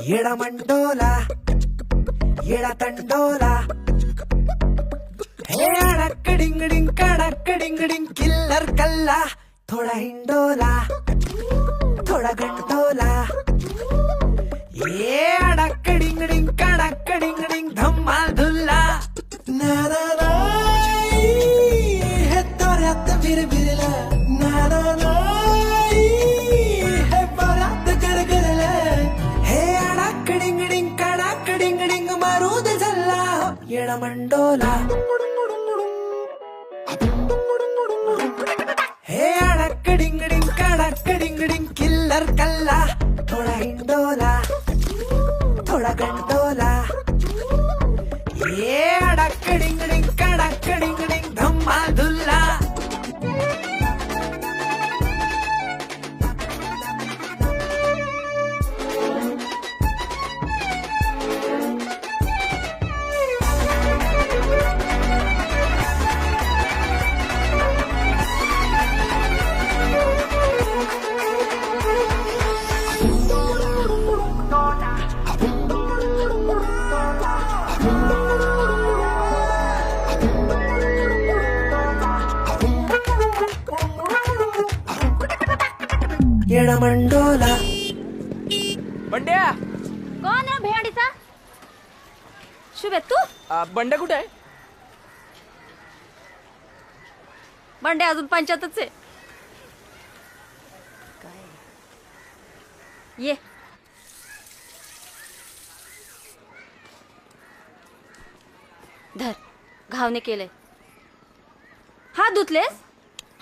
येड़ा मंडोला येड़ा कंडोला हे अड़क डिंग डिंग कड़क डिंग डिंग किल्लर कल्ला थोड़ा हिंडोला थोड़ा गंडोला ये अड़क डिंग डिंग कड़क डिंग डिंग धम्माल धुल्ला ना ना ना हे तोऱ्यात बिरबिरला ना ना ना हे बरात गरगरला हे अड़क डिंग डिंग कड़क डिंग डिंग मारूद झल्ला येड़ा मंडोला हे अड़क डिंग डिंग कड़क डिंग डिंग किल्लर कल्ला थोड़ा हिंडोला थोड़ा गंडोला ये अड़क डिंग डिंग कड़क डिंग डिंग धम्माल धुल्ला येड़ा मंडोला बंड्या कोण आहे भेंडीचा शुभे तू बंड्या कुठे आहे? बंडे अजून पंचायतच आहे. ये धर घावने केले. हात धुतलेस?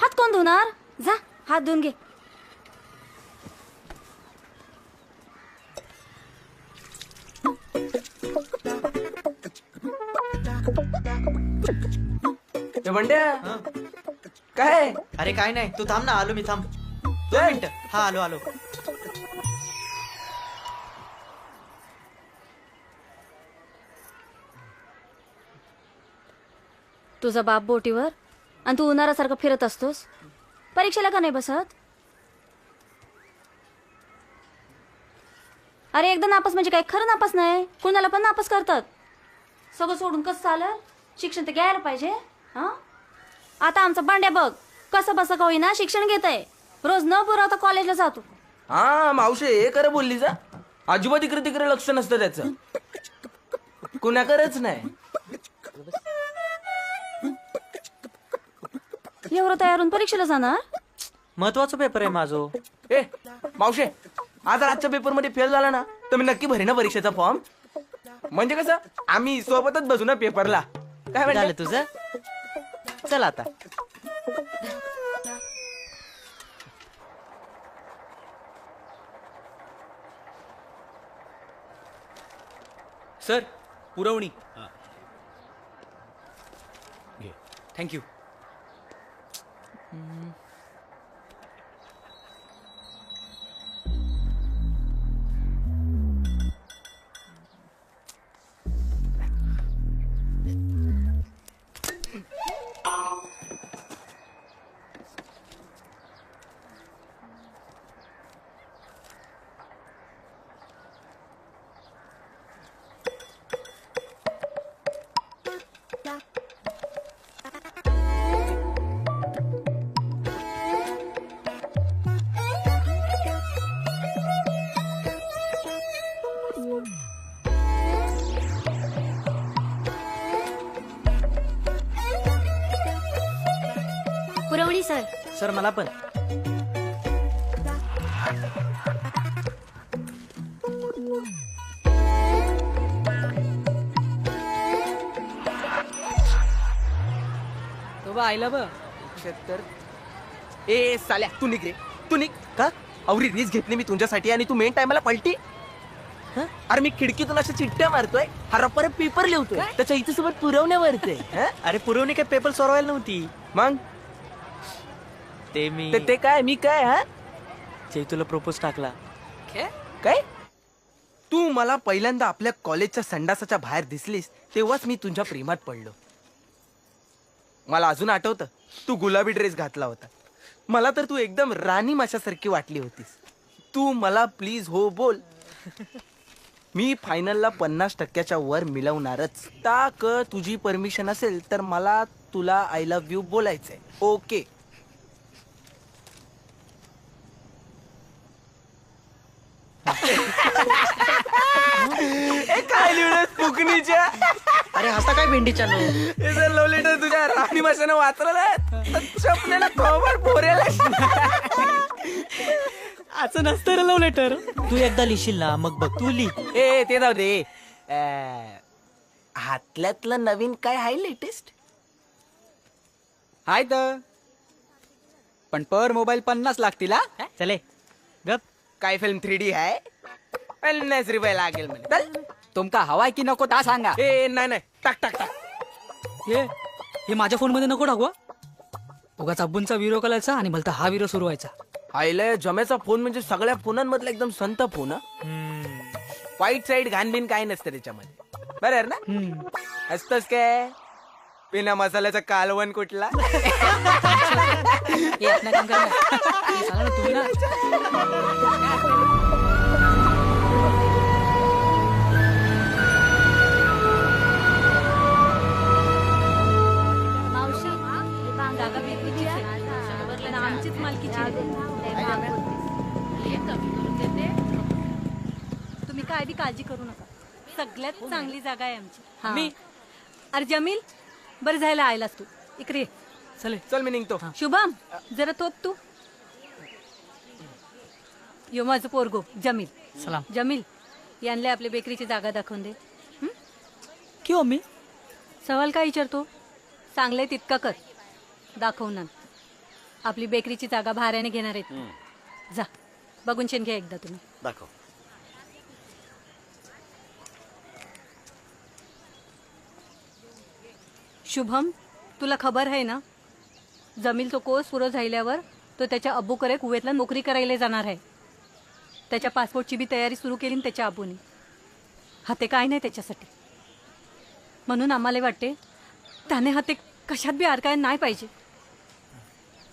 हात कोण धुणार? जा हात धुवून घे. बंड्या काय? अरे काय नाही, तू थांब ना, आलो मी, थांब 2 मिनिटं. हा आलो आलो. तुझा बाप बोटीवर आणि तू उन्हाळ्यासारखं फिरत असतोस. परीक्षेला का नाही बसत? अरे एकदा नापास म्हणजे काय खरं नापास नाही, कुणाला पण नापास करतात. सगळं सोडून कसं चालेल? शिक्षण तर घ्यायला पाहिजे. हा आता आमचा बांड्या बघ कसं बसा का होईना शिक्षण घेत आहे. रोज न पुरवता कॉलेजला जातो. हा मावशे खरं बोलली जा. अजिबात इकडे तिकडे लक्ष नसतं त्याचं, कुणाकडेच नाही. एवढं तयार होऊन परीक्षेला जाणार? महत्वाचा पेपर आहे माझो. ए मावशे, आज आजच्या पेपर मध्ये फेल झाला ना तर मी नक्की भरे ना परीक्षेचा फॉर्म. म्हणजे कसं आम्ही सोबतच बसू ना पेपरला. काय झालं तुझं? चल आता. सर पुरवणी थँक्यू. पुरवणी सर. सर मला पण. तो बा आईला बा 76. ए साल्या तू निघ रे, तू निघ. का अवरी रीस घेतली मी तुझ्यासाठी आणि तू मेन टायमाला पलटी. हं? अरे मी खिडकीतून अशा चिठ्ठ्या मारतोय, हा रप्पर पेपर लिहतोय, त्याच्या इथे सोबत पुरवण्या मारतोय. अरे पुरवणी काय पेपर सोडवायला नव्हती. मग ते मी ते काय मी काय हा तुला प्रपोज टाकला. काय तू मला पहिल्यांदा आपल्या कॉलेजच्या संडासाच्या बाहेर दिसलीस तेव्हाच मी तुझ्या प्रेमात पडलो. मला अजून आठवतं तू गुलाबी ड्रेस घातला होता. मला तर तू एकदम राणी माशासारखी वाटली होतीस. तू मला प्लीज हो बोल. मी फायनलला 50% वर मिळवणारच. ताक तुझी परमिशन असेल तर मला तुला आय लव्ह यू बोलायचंय. ओके. काय लिहिलं फुकणीच्या. अरे हसा काय भेंडीच्या नो. हे जर लव्ह लेटर तुझ्या राणी माशानं वाचलं तर स्वप्नेला थोबड पोरेला. असं नसतं रे लव्ह लेटर. तू एकदा लिहिशील ना मग बघ तू लिह. ए ते जाऊ दे. हातल्यातलं नवीन काय आहे लेटेस्ट. हाय तर पण पर मोबाईल 50 लागतील हा. चले गप. काय फिल्म 3D आहे. 50 रुपये लागेल म्हणे. चल. तुमका हवाय की नको ता सांगा. ए नाही नाही टाक टाक टाक. हे माझ्या फोन मध्ये नको टाकू. उगाच अब्बूंचा विरो करायचा आणि मला हा विरो सुरू व्हायचा. आईला जमेचा फोन म्हणजे सगळ्या फोनांमधला एकदम संत फोन. वाईट साईड घाणबीन काय नसतं त्याच्यामध्ये. बरोबर ना. असतच काय बिना मसाल्याचा कालवण कुठला. हे आपल्या काम करा. हे सांगा ना तुम्ही ना. मावशी जागा बेकरीची आहे. आमचीच मालकीची आहे. तुम्ही काय आधी काळजी करू नका. सगळ्यात चांगली जागा आहे आमची. मी अरे जमील बरं जायला आयलास तू इकडे ये. चले. चल मी निघतो. शुभम जरा तोप तू. यो माझं पोरगो जमील. सलाम. जमील यांना आपल्या बेकरीची जागा दाखवून दे. क्यों मी सवाल काय विचारतो. चांगलंय तितका कर. दाखवणार आपली बेकरीची जागा भाड्याने घेणार आहेत. जा बघून शेन घ्या एकदा तुम्ही. दाखव. शुभम तुला खबर आहे ना जमील तो कोर्स पुरं झाल्यावर तो त्याच्या अब्बूकडे कुवेतला नोकरी करायला जाणार आहे. त्याच्या पासपोर्टची बी तयारी सुरू केली ना त्याच्या अब्बूने. हाते काय नाही त्याच्यासाठी. म्हणून आम्हाला वाटते त्याने हाते कशात बी अडकाय नाही पाहिजे.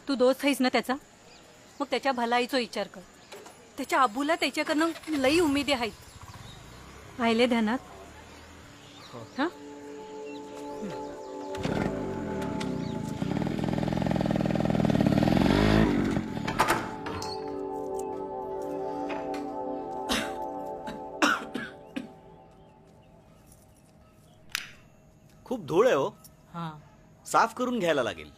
तू दोस्त आहेस ना त्याचा मग त्याच्या भलाईचा विचार कर. त्याच्या अब्बूला त्याच्याकडनं लई उमेदी आहेत. राहिले ध्यानात. हा खूप धूळ आहे हो. हा साफ करून घ्यायला लागेल.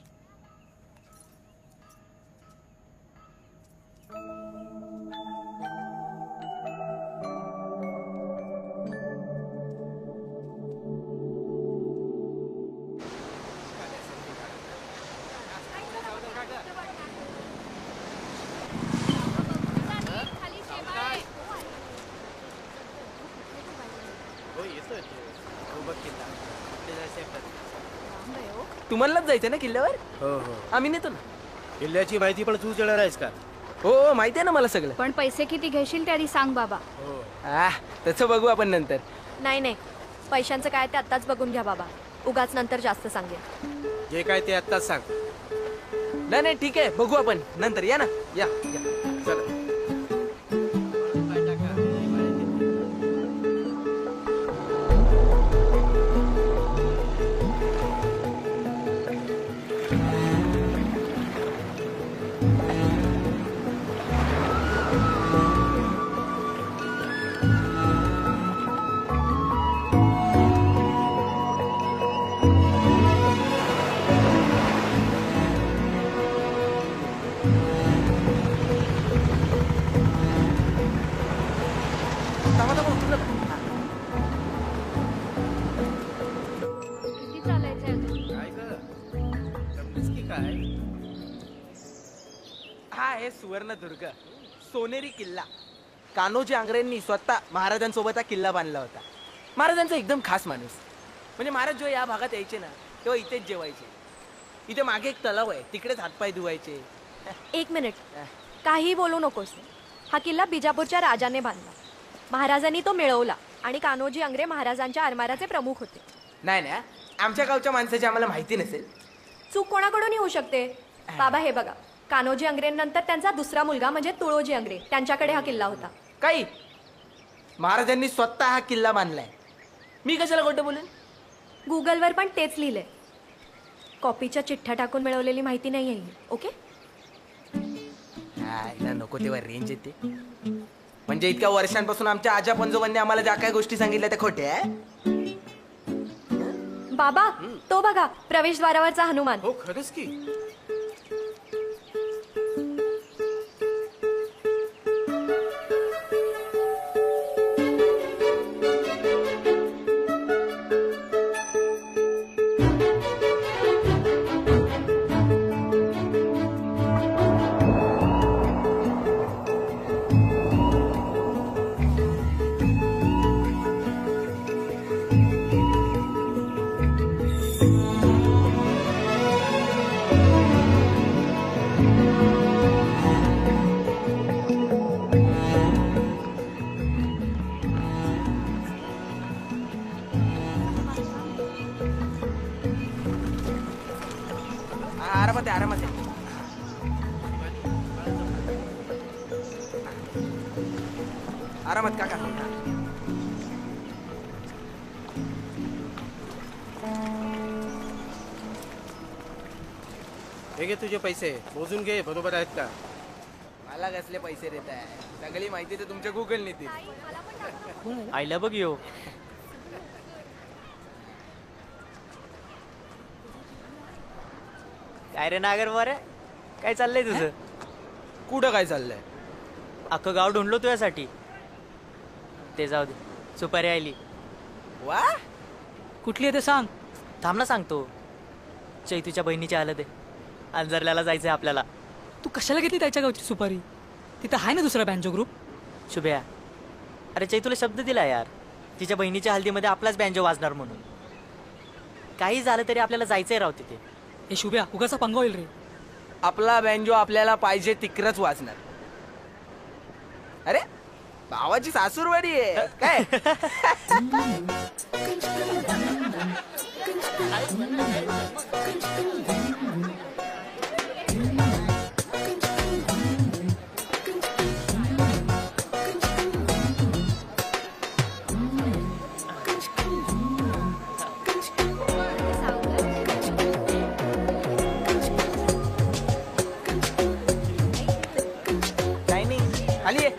हो येतोय. तुम्हालाच जायचं ना किल्ल्यावर? हो हो. आम्ही नेतो ना. किल्ल्याची माहिती पण तूच देणार आहेस का? हो माहिती आहे ना मला सगळं. पण पैसे किती घेशील ते आधी सांग बाबा. तसं बघू आपण नंतर. नाही नाही, पैशांचं काय ते आत्ताच बघून घ्या बाबा, उगाच नंतर जास्त सांगेल. जे काय ते आत्ताच सांग. नाही नाही ठीक आहे, बघू आपण नंतर. या ना, या या. चला. थांबा, थांबा, उतरू नका. किती चालायचंय अजून? काय ग? जमलीस की काय? हा आहे सुवर्णदुर्ग, सोनेरी किल्ला. कान्होजी आंग्रेंनी स्वतः महाराजांसोबत हा किल्ला बांधला होता. महाराजांचा एकदम खास माणूस. म्हणजे महाराज जेव्हा या भागात यायचे ना, तेव्हा इथेच जेवायचे. इथे मागे एक तलाव आहे, तिकडेच हातपाय धुवायचे. एक मिनिट, काही बोलू नकोस. हा किल्ला बिजापूरच्या राजाने बांधला. महाराजांनी तो मिळवला आणि कान्होजी आंग्रे महाराजांच्या आरमाराचे प्रमुख होते. नाही ना, आमच्या गावच्या माणसाची आम्हाला माहिती नसेल. चूक कोणाकडून होऊ शकते बाबा? हे बघा, कान्होजी आंग्रेंनंतर त्यांचा दुसरा मुलगा म्हणजे तुळोजी आंग्रे, त्यांच्याकडे हा किल्ला होता. काही महाराजांनी स्वतः हा किल्ला बांधलाय. मी कशाला खोटं बोलेन? गुगलवर पण तेच लिहिलंय. कॉपीच्या चिठ्ठ्या टाकून मिळवलेली माहिती नाही आहे. ओके, हा नको तेव्हा रेंज येते. म्हणजे इतक्या वर्षांपासून आमच्या आजा पंजोबांनी आम्हाला ज्या काही गोष्टी सांगितल्या त्या खोट्या आहे. बाबा तो बघा, प्रवेशद्वारावरचा हनुमान. हो खरंच की. आरामात आहे, आरामात आहे. आरामात काका. हे घे तुझे पैसे, मोजून घे बरोबर आहेत का? मला कसले पैसे देत आहे? सगळी माहिती तर तुमच्या गुगल नेतील. आईला बघ यो. काय रे नागर बरे, काय चाललंय तुझं? कुठं काय चाललंय? अख्खं गाव ढूंढलो तुझ्यासाठी. ते जाऊ दे, सुपारी आली. वा, कुठली आहे ते सांग. थांब ना सांगतो. चैतूच्या बहिणीची आलं ते अंजरल्याला जायचंय आपल्याला. तू कशाला घेतली त्याच्या गावची सुपारी? तिथं आहे ना दुसरा बँजो ग्रुप. शुभ्या, अरे चैतूला शब्द दिला यार, तिच्या बहिणीच्या हल्दीमध्ये आपलाच बँजो वाजणार म्हणून. काही झालं तरी आपल्याला जायचंय राव तिथे. हे शुभ्या, उगाचा पंगा होईल रे. आपला बँजो आपल्याला पाहिजे तिकडच वाजणार. अरे भावाची सासूरवाडी आहे काय? काही नाही, खाली ये.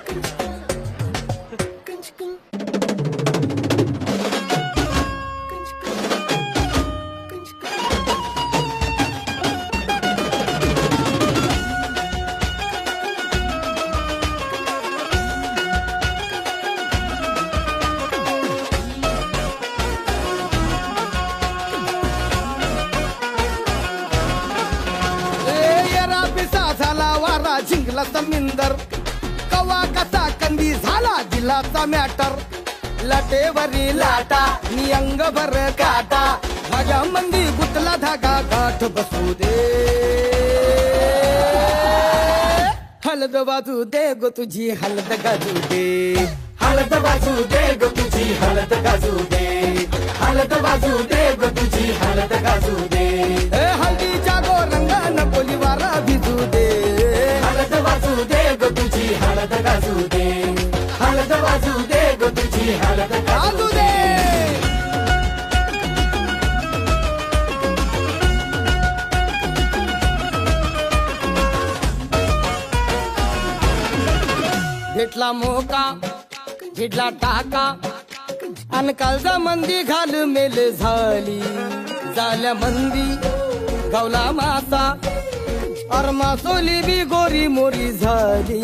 जिंकला समिंदर कवा कसा कंदी झाला दिलाचा मॅटर. लाटेवरी लाटा मी अंग भर काटा माझ्या मंदी गुतला धागा गाठ बसू दे हलद बाजू दे गो तुझी हलद गाजू दे हलद बाजू दे गो तुझी हलद गाजू दे हलद बाजू दे गो तुझी हलद गाजू दे हल्दीच्या गो रंगानं कोलीवारा भिजू दे हलद बाजू दे गो तुझी हलद गाजू दे हलद बाजू दे गो तुझी हलद गाजू दे भेटला मोका भेटला टाका अन कालचा मंदी घाल मेल झाली झाल्या मंदी गावला मासा अर मासोली बी गोरी मोरी झाली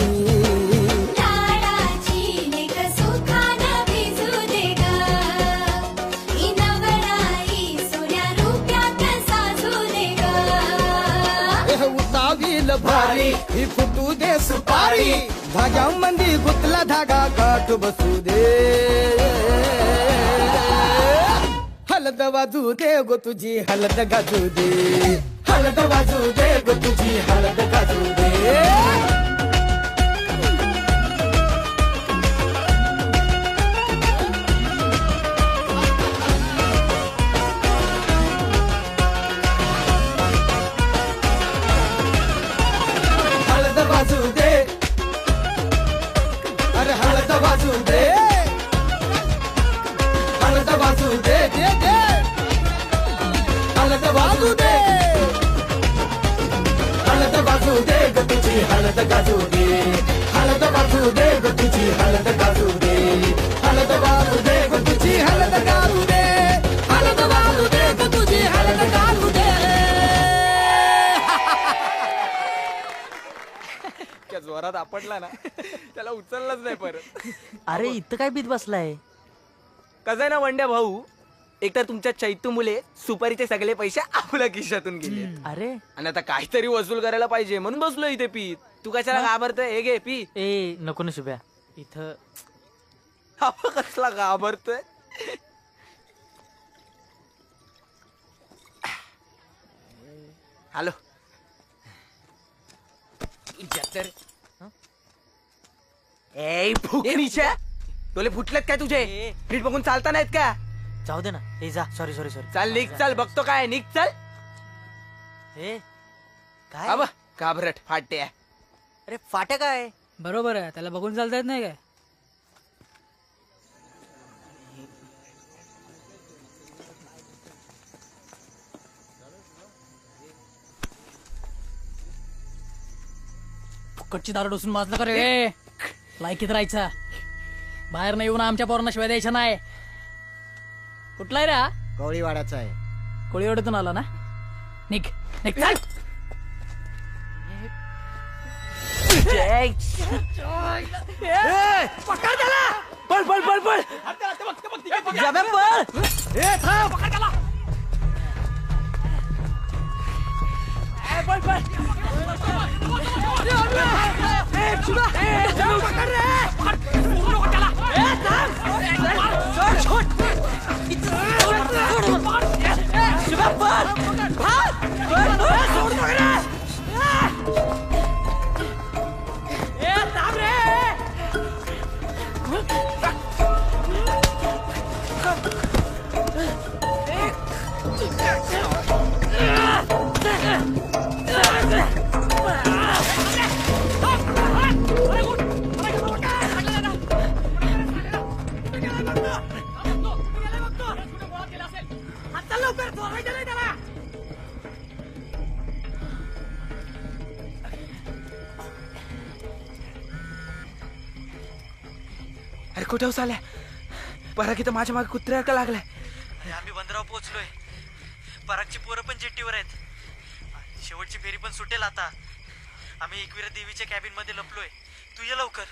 भारी ही फुटू दे सुपारी धाग्या मंदी गुतला धागा गाठ बसू दे हलद बाजू दे गो तुझी हलद गाजू दे हलद बाजू दे गो तुझी हलद गाजू दे बाजू दे अरे हलद बाजू दे हलद बाजू दे दे दे हलद बाजू दे हलद बाजू दे ग तुझी हलद गाजू दे हलद बाजू दे ग तुझी हलद गाजू दे हलद बाजू दे ग तुझी हलद गाजू दे हलद बाजू दे ग तुझी हलद गाजू दे जोरात आपटला ना त्याला उचललाच नाही परत. अरे इथं काय बीत बसलाय? कसं आहे ना वंड्या भाऊ, एकतर तुमच्या चैतू मुले सुपारीचे सगळे पैसे आपल्या खिशातून गेले. अरे आणि आता काहीतरी वसूल करायला पाहिजे म्हणून बसलो इथे पीत. तू कशाला घाबरतोय? हे घे पी. ए नको ना शुभ्या, इथं कसला घाबरतोय? हॅलो ए फुकणीच्या तोले फुटलेत काय तुझे? नीट बघून चालता नाहीत का? जाऊ दे ना. ए जा, सॉरी सॉरी सॉरी. चाल निघ, चाल बघतो काय निघ चल. ए काय अब घाबरट फाटे. अरे फाट्या काय? बरोबर आहे, त्याला बघून चालता येत नाही काय? फुकटची दारू डोसून माजलं का रे? लायकीत राहायचा, बाहेर नाही येऊन आमच्या पोरांना शिवाय द्यायच्या नाही. कुठला आहे रे? कोळीवाड्याचा आहे. कोळीवाड्यातून आला ना? निघ निघ चल. पकड त्याला. पळ पळ पळ पळ. जाब्या पळ. ए थांब. पकड त्याला. पळ पळ. ए शिवा. ए जाऊ पकड रे. पकड त्याला. ए थांब. सोड सोड. शिवा पळ. पळ पळ. सोड पकड रे. ए थांब रे. अरे कुठे चालल्या? पराग इथं माझ्या मागे कुत्र्यासारखं लागलाय. आम्ही बंदरावर पोहोचलोय. परागची पोरं पण जेट्टीवर आहेत. शेवटची फेरी पण सुटेल आता. आम्ही एकविरा देवीच्या कॅबिन मध्ये लपलोय. तू ये लवकर.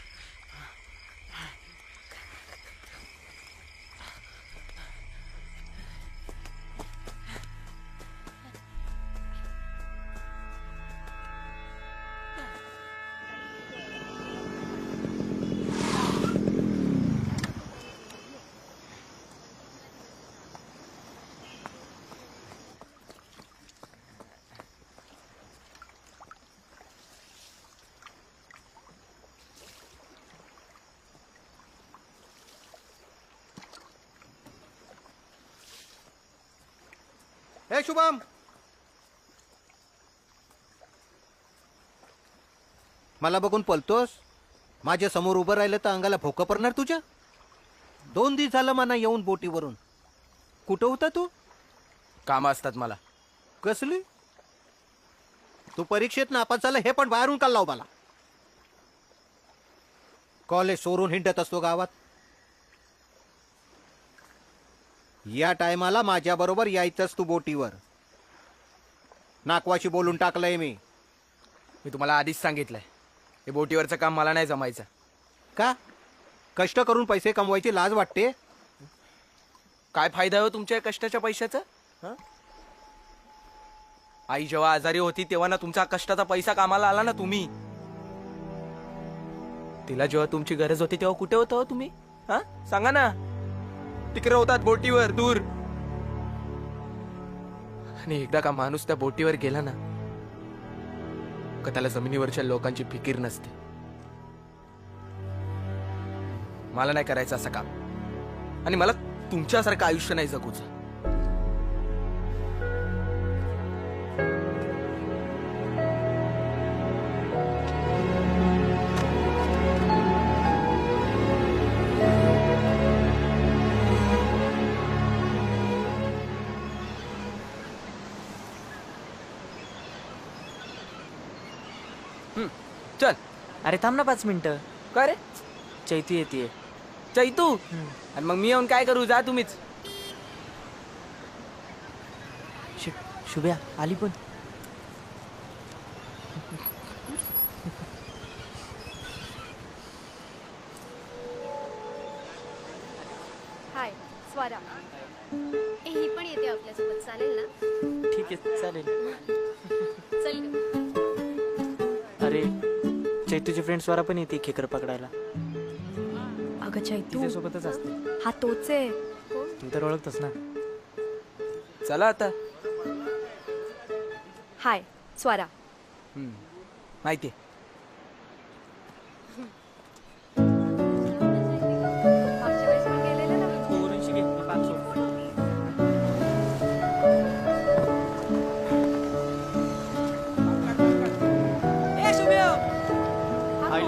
हे शुभम, मला बघून पलतोस? माझ्या समोर उभं राहिलं तर अंगाला भोकं पडणार तुझ्या. 2 दिवस झालं मला येऊन बोटीवरून. कुठं होता तू? कामं असतात मला. कसली? तू परीक्षेत नापास झाला हे पण बाहेरून काल लाव मला. कॉलेज सोडून हिंडत असतो गावात. या टायमाला माझ्या बरोबर यायचंच तू बोटीवर. नाकवाशी बोलून टाकलंय मी. मी तुम्हाला आधीच सांगितलंय, हे बोटीवरचं काम मला नाही जमायचं. का? कष्ट करून पैसे कमवायची लाज वाटते? काय फायदा हो तुमच्या या कष्टाच्या पैशाचा? हं? आई जेव्हा आजारी होती तेव्हा ना तुमचा कष्टाचा पैसा कामाला आला ना तुम्ही. तिला जेव्हा तुमची गरज होती तेव्हा कुठे होता हो तुम्ही? हा सांगा ना. तिकडे होतात बोटीवर दूर. आणि एकदा का माणूस त्या बोटीवर गेला ना का त्याला जमिनीवरच्या लोकांची फिकीर नसते. मला नाही करायचं असं काम, आणि मला तुमच्यासारखं आयुष्य नाही जगूचं. चल. अरे थांब ना 5 मिनिटं. काय रे चैतू येते. चैतू? आणि मग मी येऊन काय करू? जा तुम्हीच. शुभ्या आली पण. हाय स्वरा. ही पण येते आपल्यासोबत, चालेल ना? ठीक आहे चालेल. चल ग. अरे चैतूची फ्रेंड स्वरा पण येते खेकर पकडायला. अगं चैतू, तिच्यासोबतच असते. हा तोच आहे. तू तर ओळखतोस ना. चला आता. हाय स्वरा. माहितीये. मागच्या वेळेस पण गेलेले ना.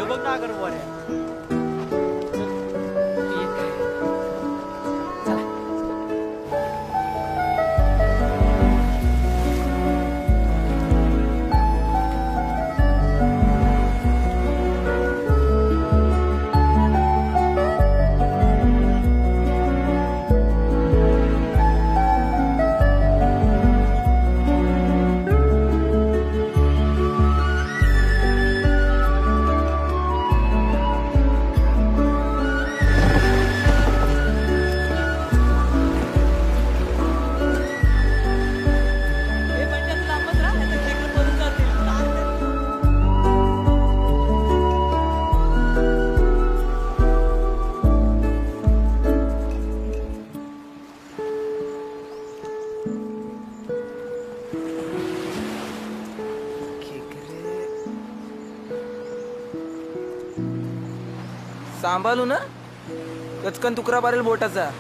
बघ ना अगर वर आहे. सांभाळू ना, कचकन तुकडा पारेल बोटाचा.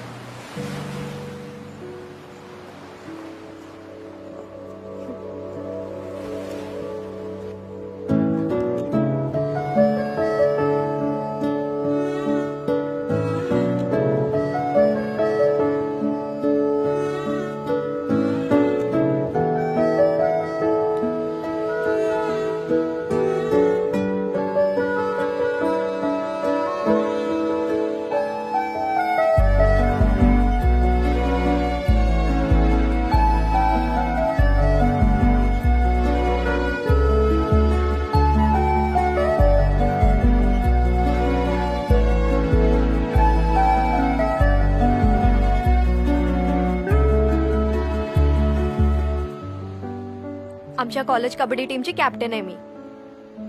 आमच्या कॉलेज कबड्डी टीमची कॅप्टन आहे मी.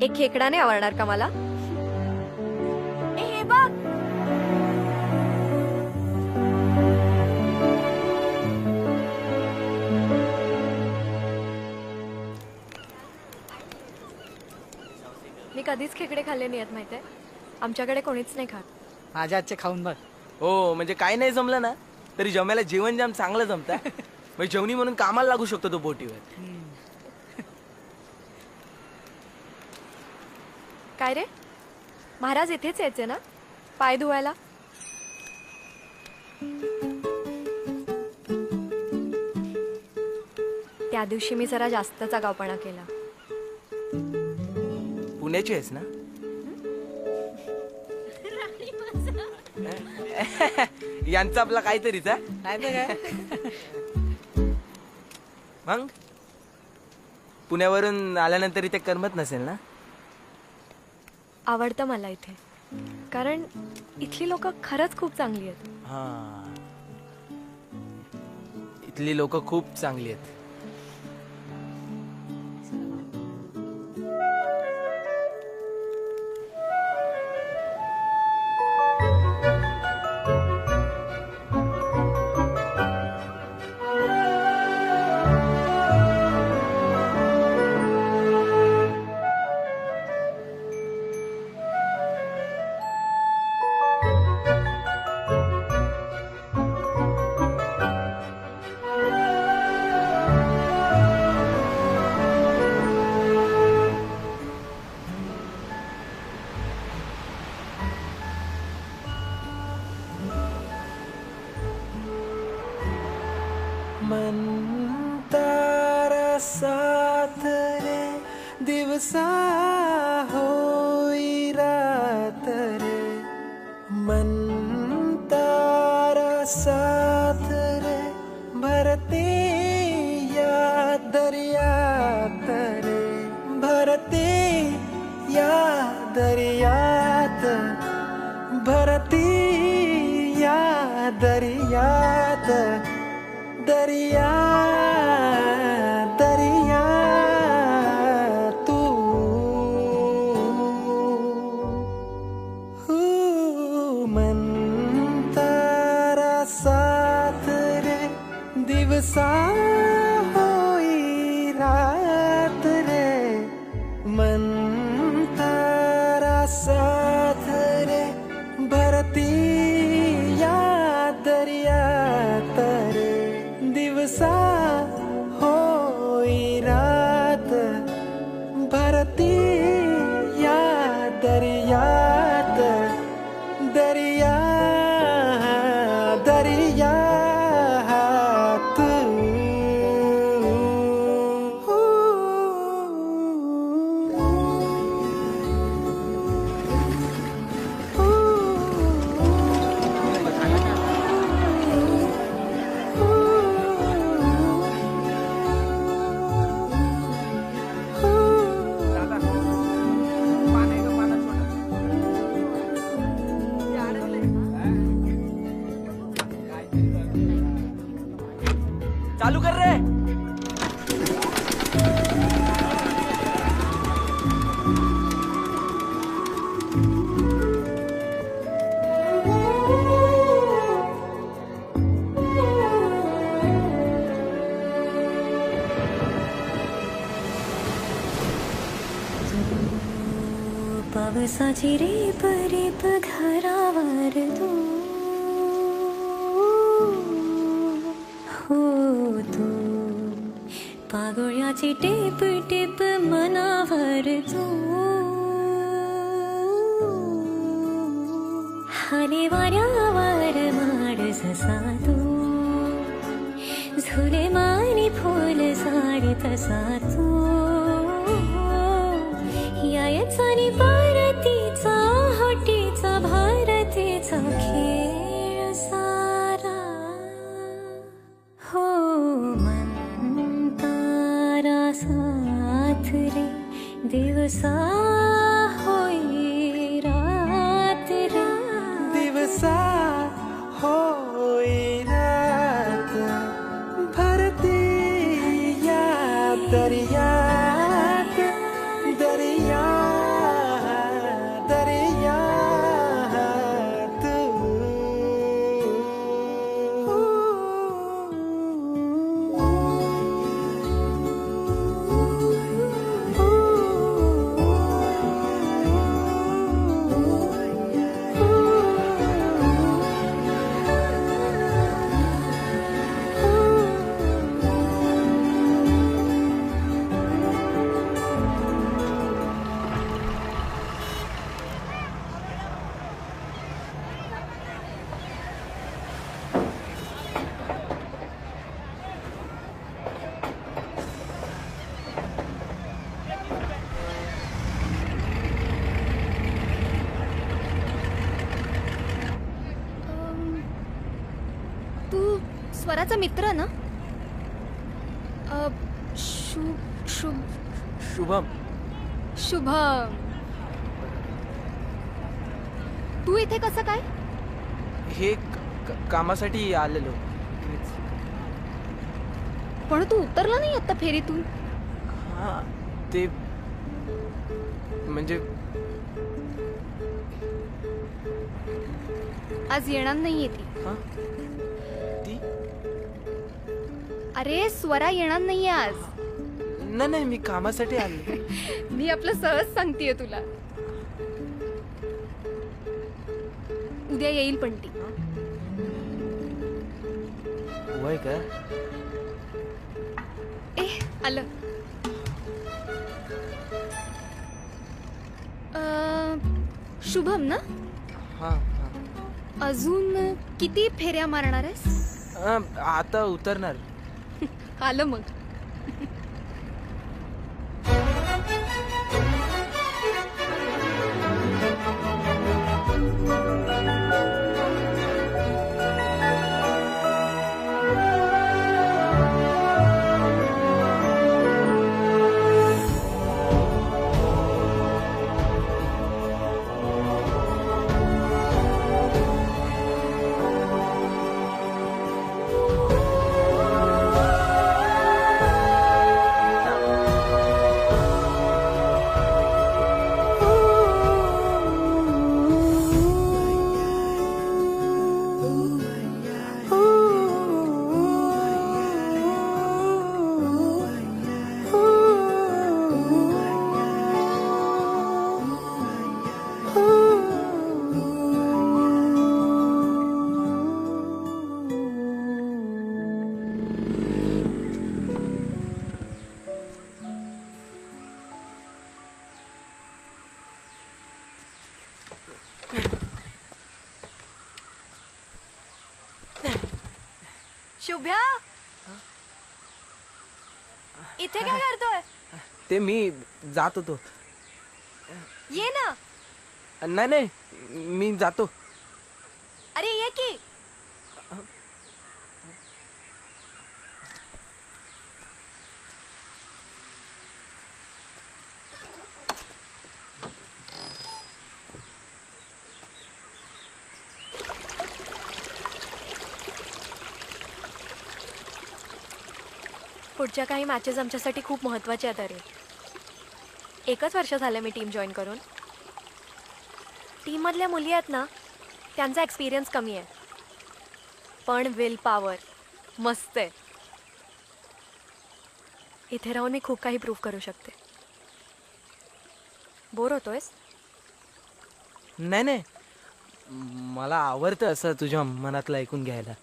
एक खेकडा नाही आवडणार का मला? हे बघ. मी कधीच खेकडे खाल्ले नाहीत माहितीये. आमच्याकडे कोणीच नाही खात. माझ्या आजचे खाऊन बघ. हो म्हणजे काय नाही जमलं ना तरी जमायला जेवण जाम चांगलं जमतं. म्हणजे जेवणी म्हणून कामाला लागू शकतो तो बोटीवर. काय रे महाराज इथेच यायचे ना पाय धुवायला? त्या दिवशी मी जरा जास्तच आगाऊपणा केला. पुण्याची आहेस ना? यांचा आपला काहीतरीच आहे काय. मग पुण्यावरून आल्यानंतर इथे करमत नसेल ना? आवडतं मला इथे, कारण इथली लोक खरंच खूप चांगली आहेत. हा, इथली लोक खूप चांगली आहेत. मंतारा साथ रे दिवसा होई रात रे, मंतारा साथ रे भरते या दरियात रे, भरते या दरियात, भरती या दरियात, दरिया दरिया तू मंतारा साथ रे दिवसा होई रात रे, मंतारा साथ रे भरती या दरियात रे, दिवसा होई रात, भरती या दरियात, दरिया दरियात. चालू कर रे. पावसाची रेप रेप घरावर तू हो, तू पागोळ्याची टेप टेप मनावर तू, हाले वाऱ्यावर माड जसा तू, झुले मारी फुल साडी तसा तू, यायचानी पारतीचा होटीचा भारतीचा खेळ सारा हो, मंतारा साथ रे दिवसा होई रात रे, दिवसा होई रात, भरती या दरियात, दरिया दरियात. स्वराचा मित्र ना? शुभ शुभ शुभम. शुभम. तू इथे कसं काय? हे कामासाठी आलेलो. पण तू उतरला नाही आता फेरीतून. हा ते म्हणजे आज येणार नाहीये ती. ती अरे स्वरा येणार नाहीये आज. नाही मी कामासाठी आलो. मी आपलं सहज सांगतेय तुला. उद्या येईल पण ती. वय का? आलं. शुभम ना? हा. अजून किती फेऱ्या मारणार आहेस? आता उतरणार. आलं मग. शुभ्या, इथे काय करतोय? ते मी जात होतो. ये ना. नाही मी जातो. अरे ये की. पुढच्या काही मॅचेस आमच्यासाठी खूप महत्त्वाच्या आहेत. अरे 1च वर्ष झालं मी टीम जॉईन करून. टीममधल्या मुली आहेत ना, त्यांचा एक्सपिरियन्स कमी आहे, पण विल पॉवर मस्त आहे. इथे राहून मी खूप काही प्रूव्ह करू शकते. बोर होतोयस? नाही मला आवडतं असं तुझ्या मनातलं ऐकून घ्यायला.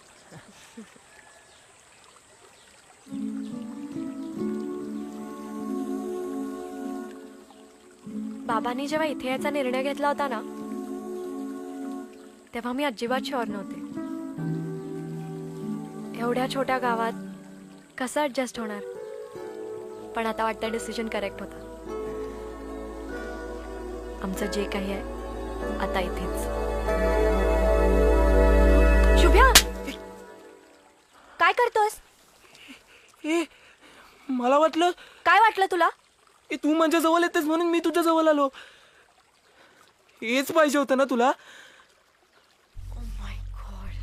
बाबांनी जेव्हा इथे यायचा निर्णय घेतला होता ना, तेव्हा मी अजिबात शुअर नव्हते. एवढ्या छोट्या गावात कसं ॲडजस्ट होणार, पण आता वाटतं डिसिजन करेक्ट होता. आमचं जे काही आहे आता इथेच. शुभ्या, काय करतोस? मला वाटलं. काय वाटलं तुला? तू माझ्या जवळ येतेस म्हणून मी तुझ्या जवळ आलो. हेच पाहिजे होतं ना तुला? Oh my God.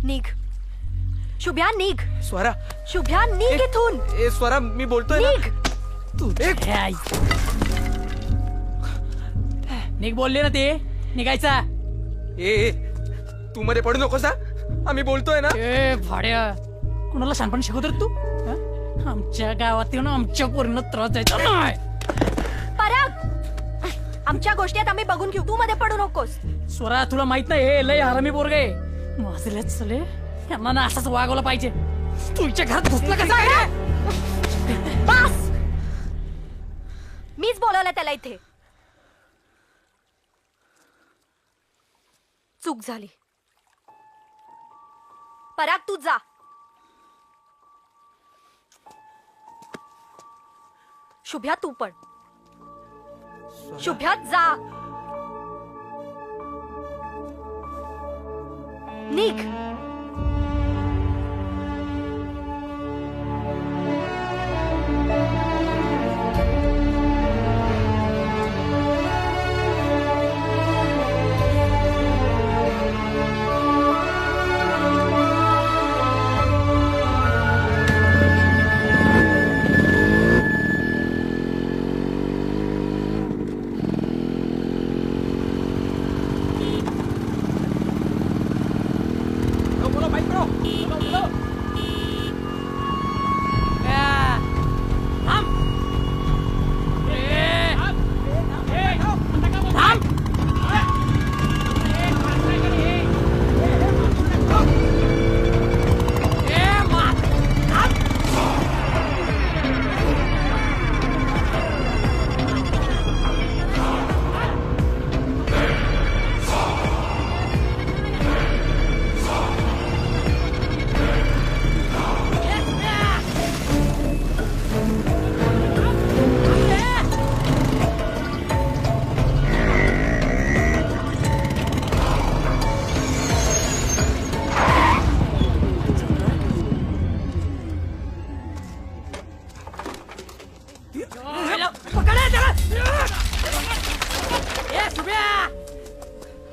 निघ शुभ्या, निघ. स्वरा. शुभ्या निघ इथून. स्वरा मी बोलतोय ना. तू निघ बोलले ना ते. निघायचा. तू मध्ये पडू नकोस ना. आम्ही बोलतोय ना. भाड्या, कुणाला शानपण शिकवतो रे तू? आमच्या गावात येऊन आमच्या पोरींना त्रास द्यायचा नाही. पराग, आमच्या गोष्टीत आम्ही बघून घेऊ, तू मध्ये पडू नकोस. स्वरा, तुला माहित नाही हे लय हरामी पोरग आहे. माझले चले यांना ना असंच वागवलं पाहिजे. तुमच्या घरात घुसला कसा? बस, मीच बोलवलं त्याला इथे. चूक झाली. पराग तू जा. शुभ्या तू पण. शुभ्या जा. निघ.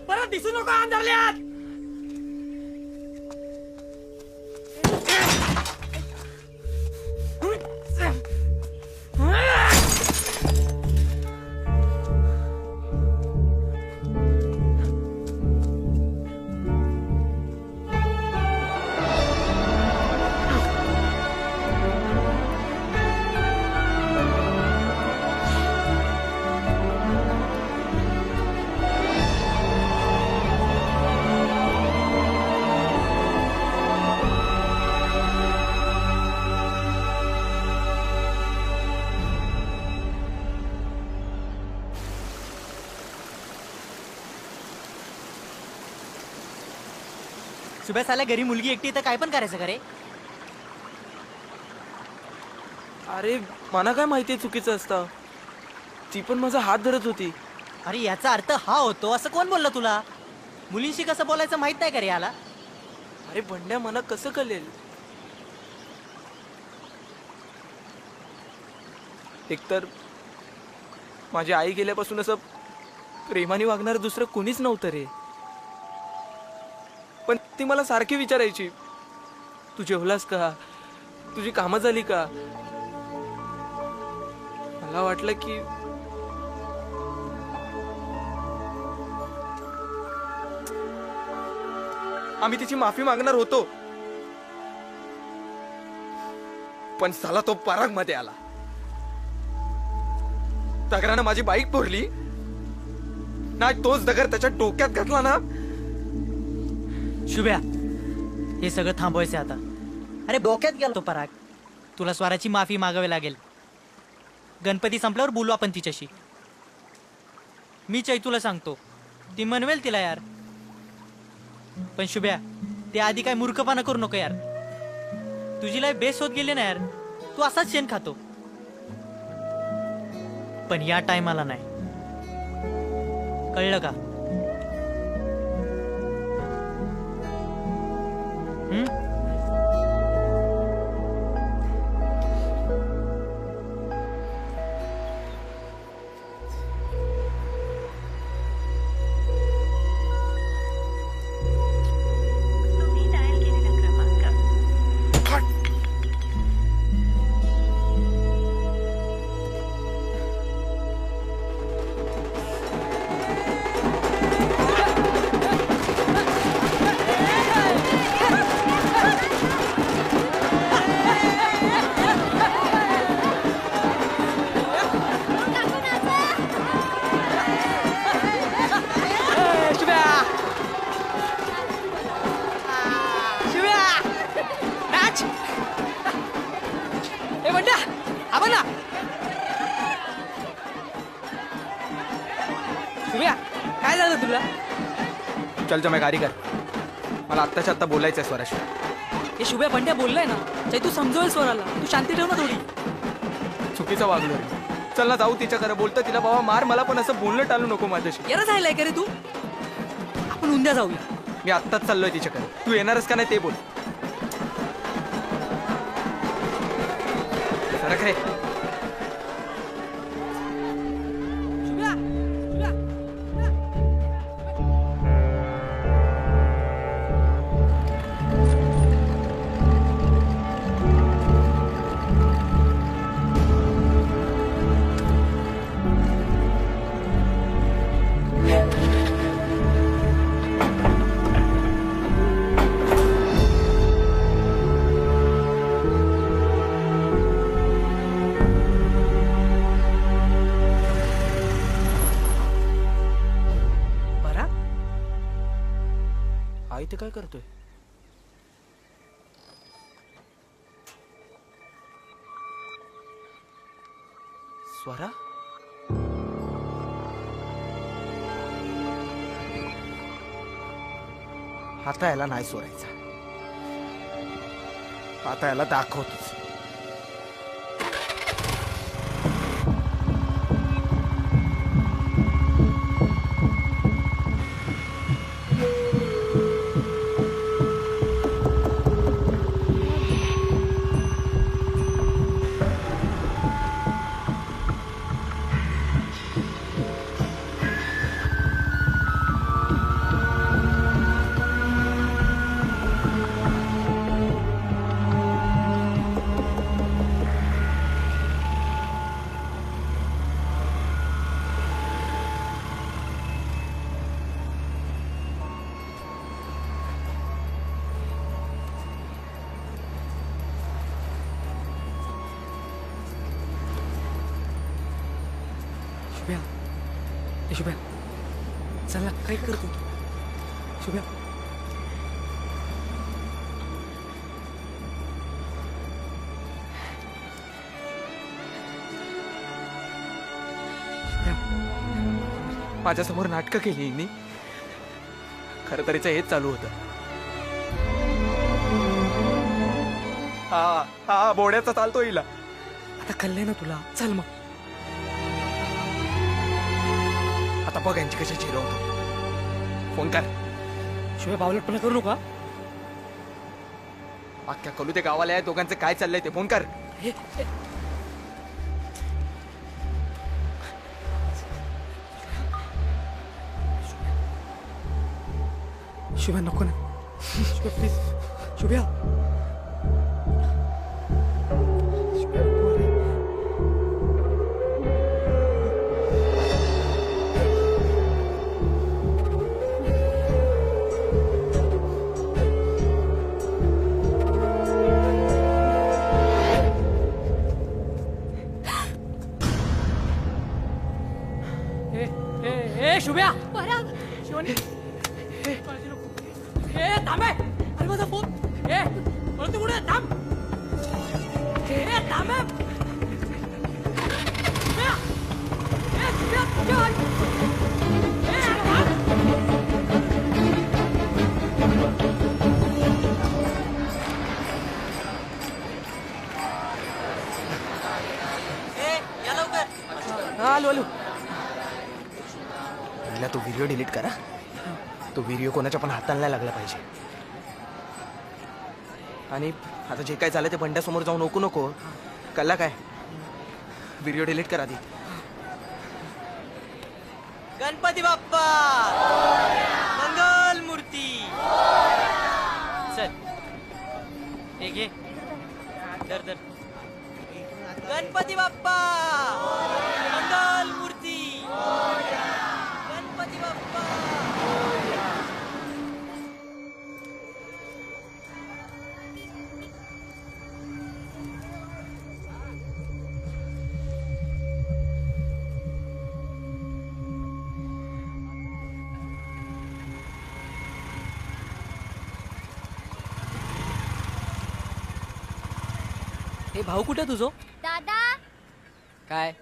परत दिसू नको अंधारल्यात. सुबह साल्या घरी मुलगी एकटी तर काय पण करायचं का रे? अरे मला काय माहितीये चुकीचं असतं. ती पण माझा हात धरत होती. अरे याचा अर्थ हा होतो असं कोण बोललं तुला? मुलींशी कसं बोलायचं माहित नाही का रे याला? अरे बंड्या मला कसं कळेल? एकतर माझी आई गेल्यापासून असं प्रेमाने वागणार दुसरं कोणीच नव्हतं रे. पण ती मला सारखी विचारायची, तू जेवलास का, तुझी कामं झाली का. मला वाटलं की आम्ही तिची माफी मागणार होतो, पण साला तो पराग मध्ये आला. दगरानं माझी बाईक फोडली ना, तोच दगड त्याच्या डोक्यात घातला ना. शुभ्या, हे सगळं थांबवायचं आता. अरे डोक्यात गेलो तो पराग. तुला स्वराची माफी मागावी लागेल. गणपती संपल्यावर बोलू आपण तिच्याशी. मी चैतूला सांगतो, ती म्हणवेल तिला यार. पण शुभ्या, ते आधी काय मूर्खपणा करू नको यार. तुझी लाईफ बेस्ट होत गेली ना यार. तू असाच शेण खातो, पण या टायमाला नाही. कळलं का? काय झालं तुला? चल मैं गाडी कर. मला आत्ताच्या आत्ता बोलायचंय स्वराशी. हे शुभ्या बंड्या बोललाय ना, तू समजवेल स्वराला. तू शांती ठेव ना थोडी. चुकीचा वागलो रे. चल ना जाऊ तिच्याकडे. बोलतं तिला बाबा मार, मला पण असं बोलणं टाळू नको माझ्याशी. यार झालंय का रे तू? आपण उद्या जाऊया. मी आत्ताच चाललोय तिच्याकडे. तू येणारच का नाही ते बोल. सरक रे. आई ते काय करतोय? स्वरा? आता याला नाही सोडायचा. आता याला दाखवतोच. शुभ्या चला काय करतो शुभ्या? माझ्यासमोर नाटकं केली हिने. खरं तरीच हेच चालू होतं. हा हा बोड्याचा चालतो हिला. आता कळलंय ना तुला, चल मग. आता बघ यांची कशी चिरवतो. फोन कर. शुभ्या बावलटपणा करू नका. अख्ख्या कलू ते गावाला आहे. दोघांचं काय चाललंय ते फोन कर. शुभ्या नको ना. शुभ्या प्लीज. शुभ्या शुभ्या पराग शिवानी थांब. अरे माझा फोन. तू कुठे थांब. थांब. आलो आलो. पहिला तो व्हिडिओ डिलीट करा. तो व्हिडिओ कोणाच्या पण हाताला नाही लागला पाहिजे. आणि आता जे काय झालं ते बंड्यासमोर जाऊन ओकू नको. कळला काय? व्हिडिओ डिलीट करा ती. गणपती बाप्पा मंगल मूर्ती. चल हे घे. दर दर. गणपती बाप्पा मंगल मूर्ती. गणपती बाप्पा. हे भाऊ कुठे तुझो? दादा काय?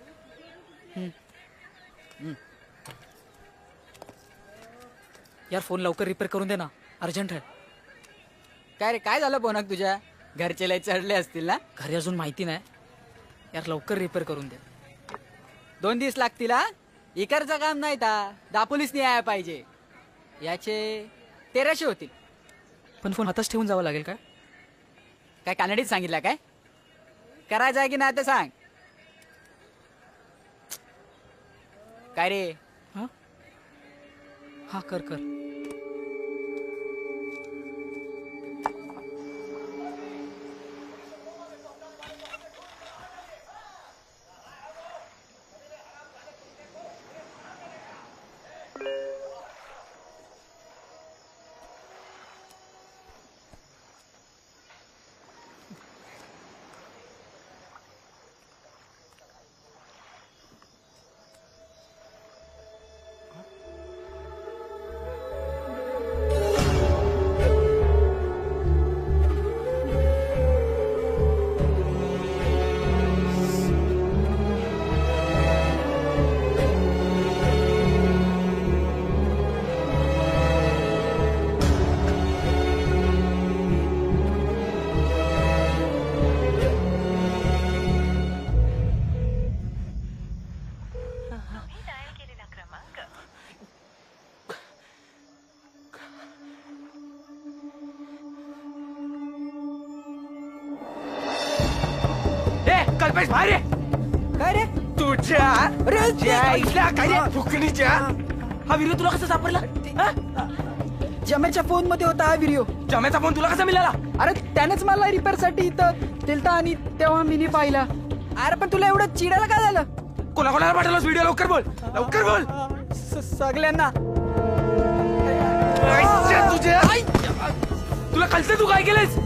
यार फोन लवकर रिपेअर करून दे ना, अर्जंट आहे. काय रे, काय झालं फोनाक तुझ्या? घरचे लय चढले असतील ना? घरी अजून माहिती नाही यार, लवकर रिपेअर करून दे. 2 दिवस लागतील हा? इकडचं काम नाही ता, दापोलीस यायला पाहिजे. याचे 1300 होतील. पण फोन हाताच ठेवून जावं लागेल काय? काय कानडीत सांगितलं काय? करायचं आहे की नाही ते सांग. काय रे? हा कर कर. कल्पेश बाहेर ये. काय रे? तुझ्या आईला काय रे फुकणीच्या. हा व्हिडिओ तुला कसा सापडला? जम्याच्या फोन मध्ये होता हा व्हिडिओ. जम्याचा फोन तुला कसा मिळाला? अरे त्यानेच मला रिपेअर साठी इथं दिलता आणि तेव्हा मीनी पाहिला. अरे पण तुला एवढं चिडायला काय झालं? कोणाकोणाला पाठवलास व्हिडिओ? लवकर बोल, लवकर बोल. सगळ्यांना. तुझ्या तुला कळतं तू काय केलंस?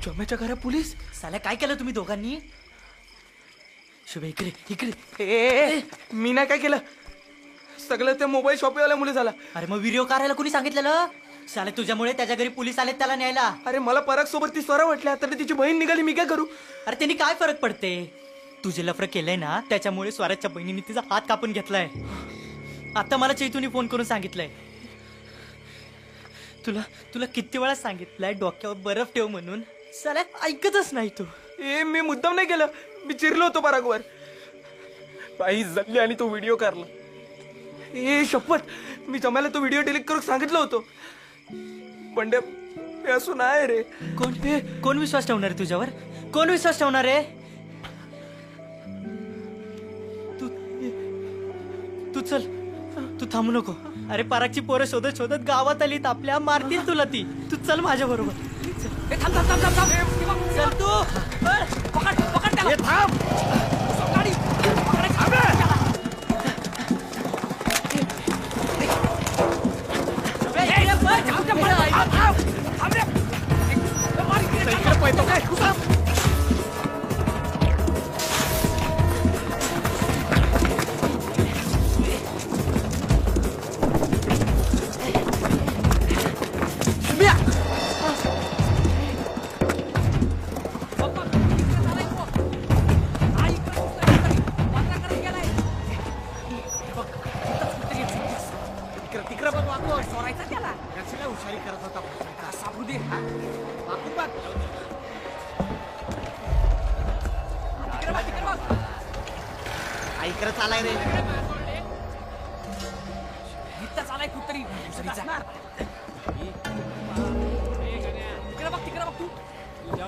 जम्याच्या घरा पोलीस. साल्या काय केलं तुम्ही दोघांनी? शुभे इकडे इकडे. मी नाही काय केलं, सगळं त्या मोबाईल शॉपवाल्या मुली झाला. अरे मग व्हिडिओ काढायला कोणी सांगितलेलं? साले तुझ्यामुळे त्याच्या घरी पोलीस आले त्याला न्यायला. अरे मला पराग सोबत ती स्वरा वाटल्या, तर तिची बहीण निघाली, मी काय करू? अरे त्यांनी काय फरक पडते? तुझे लफरं केलंय ना, त्याच्यामुळे स्वराजच्या बहिणीने तिचा हात कापून घेतलाय. आता मला चैतूने फोन करून सांगितलंय. तुला किती वेळा सांगितलंय डोक्यावर बर्फ ठेव म्हणून, साल्या ऐकतच नाही तू. मी मुद्दाम नाही केलं, मी चिरलो होतो परागवर. बाई जल्ली आणि तो व्हिडिओ काढला. शपथ, मी जमायला तो व्हिडिओ डिलीट करून सांगितलं होतं. पण ते असं नाही रे. कोण विश्वास ठेवणार आहे तुझ्यावर? कोण विश्वास ठेवणार आहे? तू चल, तू थांबू नको. अरे परागची पोरं शोधत शोधत गावात आलीत आपल्या, मारतील तुला ती. तू चल माझ्या बरोबर. चल तू. पकड पकड त्याला. थांब.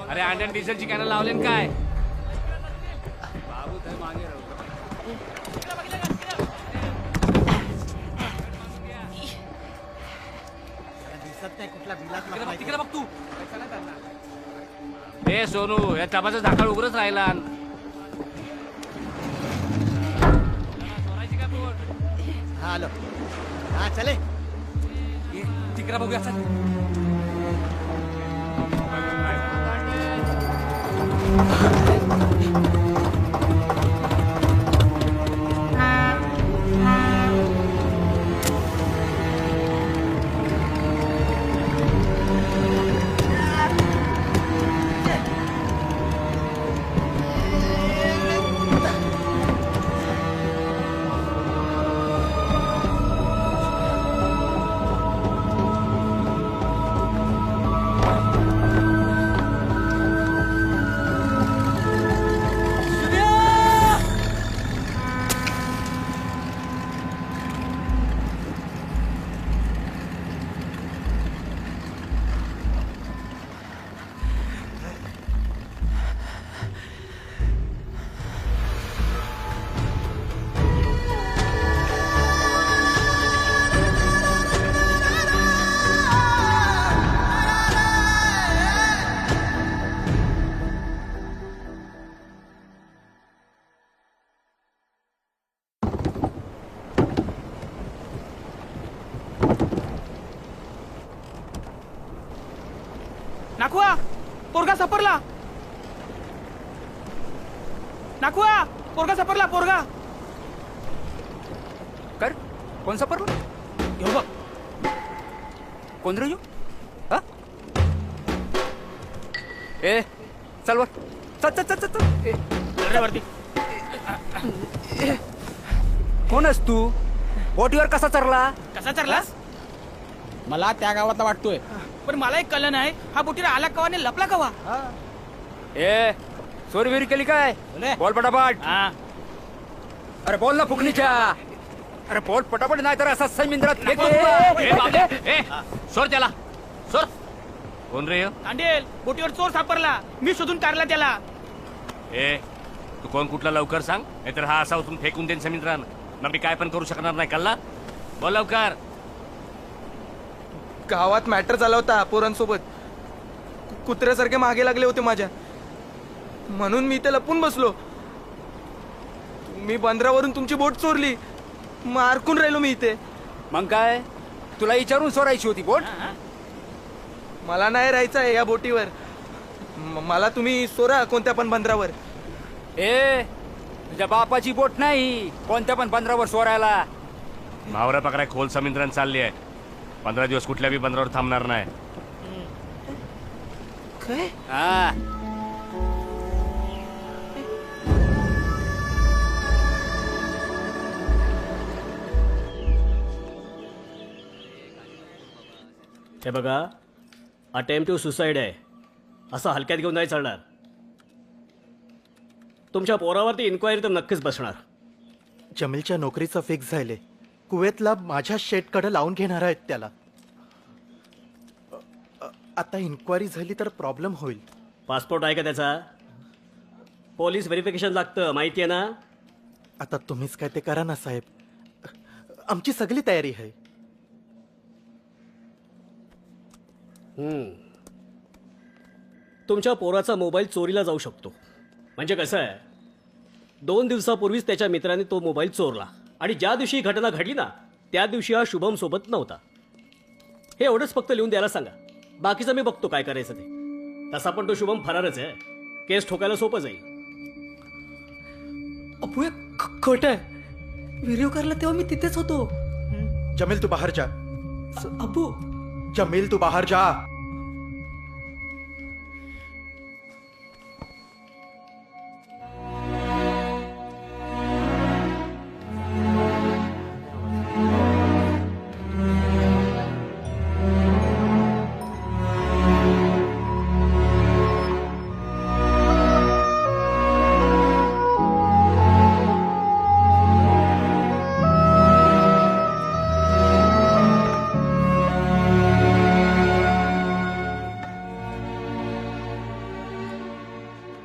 अरे अंडन डिझेलची कॅनल लावले काय? ए सोनू, या टबाचा झाकळ उघडच राहिला. आलो. हा चले. तिकडे बघूया. नाखवा पोरगा सापडला. नाखवा पोरगा सापडला. पोरगा कर कोण सापडला? घेऊ बघ. कोण रे? हा? ए चल वर चल चल चल चल चल. रे वरती. कोण आहेस तू? बोटीवर कसा चरला? कसा चरलास? मला त्या गावातला वाटतोय, पण मला एक कळलं नाही हा बोटीला आला कवा आणि लपला कवा. ए चोरीबिरी केली काय? बोल पटापट. अरे बोल ना फुकणीच्या. अरे बोल पटापट नाही तर असा समुद्रात सोड त्याला सोड. कोण रे? कांडेल बोटीवर चोर सापडला. मी शोधून काढला त्याला. ए तू कोण कुठला लवकर सांग, नाहीतर हा असा उतरून फेकून देईन समुद्रान. मग मी काय पण करू शकणार नाही. कल्ला बोल लवकर. गावात मॅटर झाला होता पोरांसोबत. कुत्र्यासारखे मागे लागले होते माझ्या, म्हणून मी ते लपून बसलो. मी बंदरावरून तुमची बोट चोरली, मारकून राहिलो मी इथे. मग काय तुला विचारून सोडायची होती बोट? मला नाही राहायचं आहे या बोटीवर. मला तुम्ही सोरा कोणत्या पण बंदरावर. ए तुझ्या बापाची बोट नाही कोणत्या पण बंदरावर सोरायला. मावरा पकडाय खोल समुद्रात चालली आहे. 15 दिवस कुठल्या बी बंदरावर थांबणार नाही. काय? हा हे बघा, अटेम्प्ट टू सुसाईड आहे. असं हलक्यात घेऊन नाही चालणार. तुमच्या पोरावरती इन्क्वायरी तर नक्कीच बसणार. जमीलच्या नोकरीचं फिक्स झाले. कुवेतला माझ्या शेटकडे लावून घेणार आहेत त्याला. आता इन्क्वायरी झाली तर प्रॉब्लेम होईल. पासपोर्ट आहे का त्याचा? पोलीस व्हेरिफिकेशन लागतं, माहिती आहे ना? आता तुम्हीच काय ते करा ना साहेब. आमची सगळी तयारी आहे. तुमच्या पोराचा मोबाईल चोरीला जाऊ शकतो. म्हणजे कसं आहे, 2 दिवसापूर्वीच त्याच्या मित्राने तो मोबाईल चोरला आणि ज्या दिवशी ही घटना घडली ना त्या दिवशी हा शुभम सोबत नव्हता. हे एवढंच फक्त लिहून द्यायला सांगा. बाकीचं मी बघतो काय करायचं ते. तसा पण तो शुभम फरारच आहे. केस ठोकायला सोपं जाईल. अप्पू खोट आहे. व्हिडिओ करला तेव्हा मी तिथेच होतो. जमील तू बाहेर जा. अब्बू जमील तू बाहेर जा.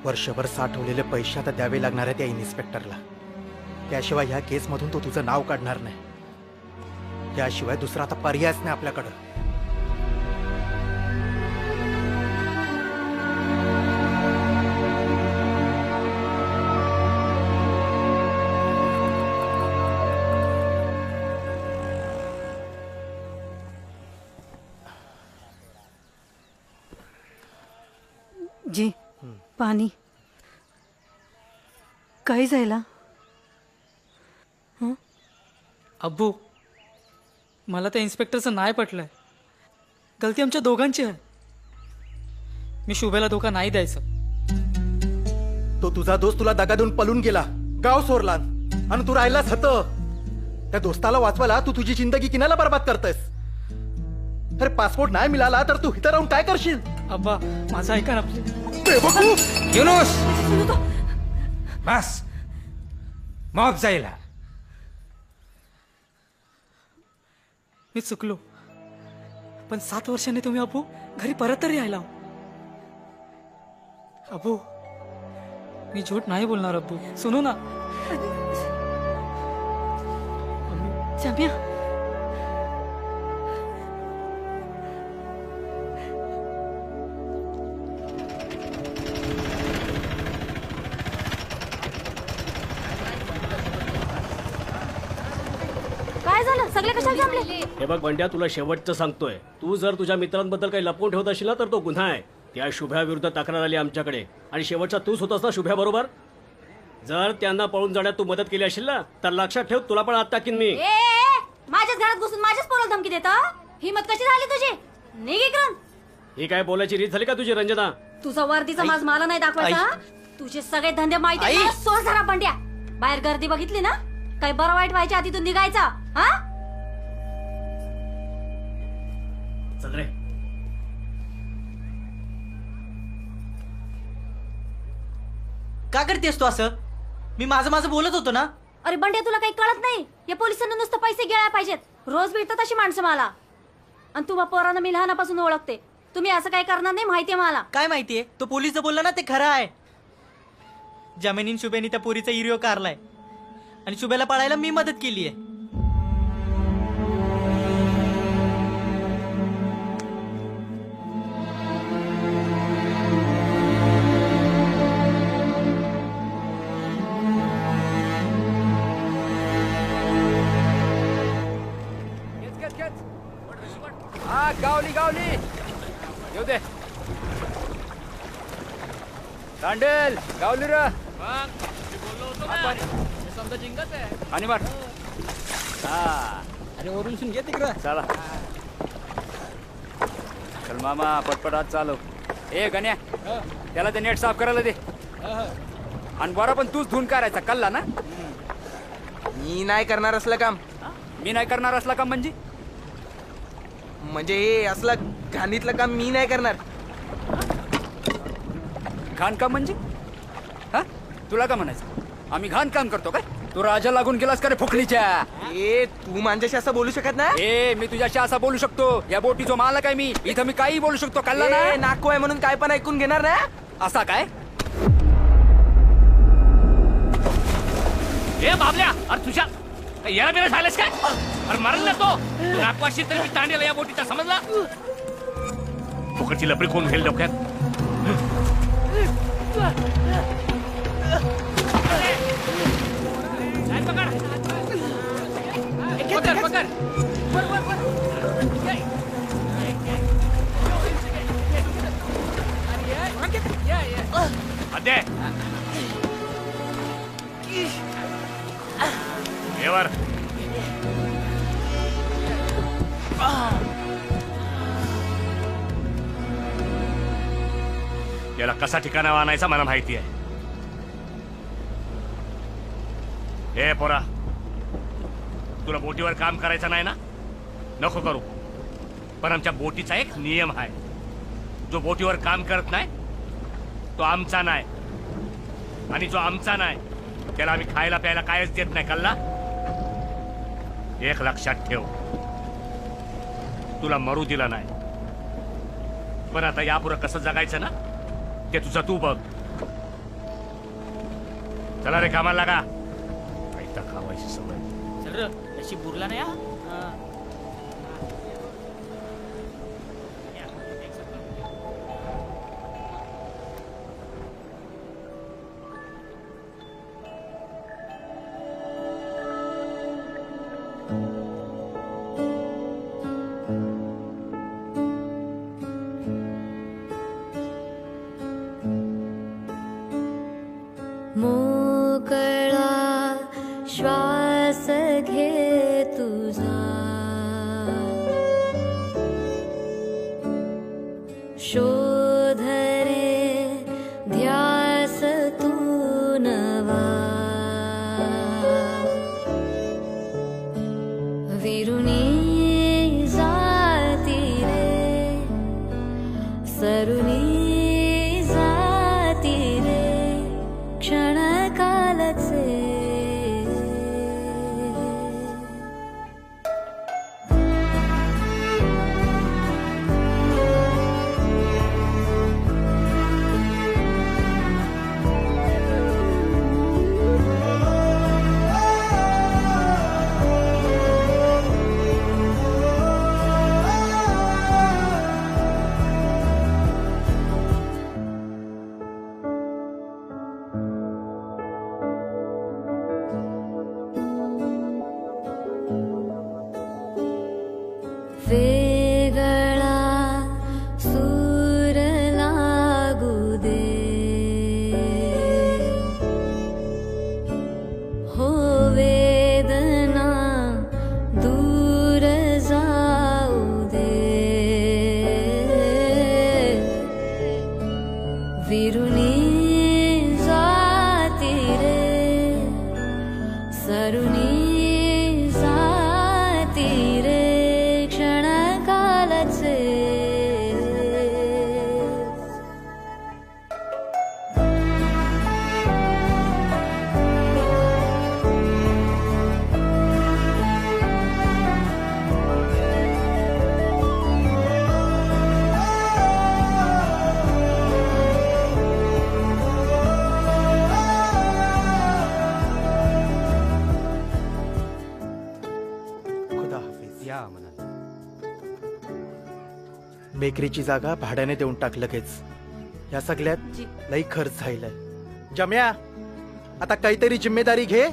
वर्षभर साठवलेले पैसे आता द्यावे लागणार आहे त्या इन्स्पेक्टरला. त्याशिवाय ह्या केसमधून तो तुझं नाव काढणार नाही. त्याशिवाय दुसरा आता पर्यायच नाही आपल्याकडं. जी पाणी काही जायला. अब्बू मला त्या इन्स्पेक्टरचं नाही पटलंय. गलती आमच्या दोघांची आहे. मी शुभेला धोका नाही द्यायचं. तो तुझा दोस्त तुला दगा देऊन पळून गेला, गाव सोडला आणि तू राहिलास हत. त्या दोस्ताला वाचवायला तू तुझी जिंदगी किनाला बर्बाद करतेस. अरे पासपोर्ट नाही मिळाला तर तू इथं राहून काय करशील? अब्बा माझं ऐका ना प्लीज. युनुस बस मॉब जायला. मी चुकलो, पण 7 वर्षांनी तुम्ही अब्बू घरी परत तरी यायला. अब्बू मी झूठ नाही बोलणार. अब्बू सुनो ना. जम्या काय झालं? सगळे कशाला जमले? हे बघ बंड्या, तुला शेवटचं सांगतोय. तू जर तुझ्या मित्रांबद्दल काही लपवून ठेवत असशील ना तर तो गुन्हा आहे. त्या शुभ्याविरुद्ध तक्रार आली आमच्याकडे आणि शेवटचा तूच होतास ना शुभ्याबरोबर. जर त्यांना पळून जाण्यात तू मदत केली असेल ना तर लक्षात ठेव, तुला पण आत टाकीन मी. माझ्याच घरात घुसून माझ्याच पोराला धमकी देता. हिम्मत कशी झाली तुझी? निघ इकडून. ही काय बोलायची रीत झाली का तुझी रंजना? तुझा वर्दीचा माज मला नाही दाखवायचा. तुझे सगळे धंदे माहिती आहे ना? सोड जरा बंड्या. बाहेर गर्दी बघितली ना, काही बरं वाईट व्हायच्या आधी तू निघायचा. हा चल रे. का करतेस तू असं? मी माझं माझं बोलत होतो ना. अरे बंड्या, तुला काही कळत नाही. या पोलिसांना नुसतं पैसे गिळायला पाहिजेत. रोज भेटतात अशी माणसं मला. आणि तुम्हा पोरांना मी लहानापासून ओळखते. तुम्ही असं काही करणार नाही माहितीये मला. काय माहितीये? तो पोलीस जो बोलला ना ते खरं आहे. जमिनीन शुभेनी त्या पोरीचा इरिओ कारलाय आणि शुभेला पळायला मी मदत केली आहे. हा गावली गावली येऊ दे. दांडेल गावली र. समजा जिंकत आहे. आणि मार. अरे वरून सुन घे तिकडं. चला चल मामा पटपट हात चालव. ए गण्या त्याला ते नेट साफ करायला दे. आणि बरं पण तूच धुवून करायचा कल्ला ना. मी नाही करणार असलं काम. मी नाही करणार असला काम म्हणजे हे असलं घाणीतलं काम मी नाही करणार. घाण काम म्हणजे? हा तुला का म्हणायचं आम्ही घाण काम करतो काय? तू राजा लागून गेलास का रे फुकणीच्या? ए तू माझ्याशी असं बोलू शकत ना. ए मी तुझ्याशी असं बोलू शकतो? या बोटीचो मालक आहे मी. इथं मी काही बोलू शकतो. कल्ला ना. नाको आहे म्हणून काय पण ऐकून घेणार ना. असा काय? ए बाबल्या, अरे तुझ्या याला बिरा झालेस काय? अरे मरल ना तो. नागवाशी तरी मी तांडेला या बोटीचा समजला. फुकटची लपडी कोण घेईल डोक्यात? पकड पकड. अदे येवर याला कसा ठिकाणा आणायचा मला माहिती आहे. हे पोरा, तुला बोटीवर काम करायचं नाही ना? नको करू. पण आमच्या बोटीचा एक नियम आहे. जो बोटीवर काम करत नाही तो आमचा नाही, आणि जो आमचा नाही त्याला आम्ही खायला प्यायला कायच देत नाही. कल्ला एक लक्षात ठेव. तुला मरू दिला नाही, पण आता यापुढं कसं जगायचं ना ते तुझं तू बघ. चला रे कामाला लागा. ऐकता खावायची सवय. चल रे, अशी बुरला नाही हा. मोकळा श्वास घे तुझा, शोध रे ध्यास तू नवा, विरुणी जाती रे सरुणी जाती रे क्षणकालचे सरुणी जाती रे क्षण कालचे बेकरीची जागा भाड्याने देऊन टाक लगेच. या सगळ्यात लई खर्च झालाय. जम्या, आता काहीतरी जिम्मेदारी घे.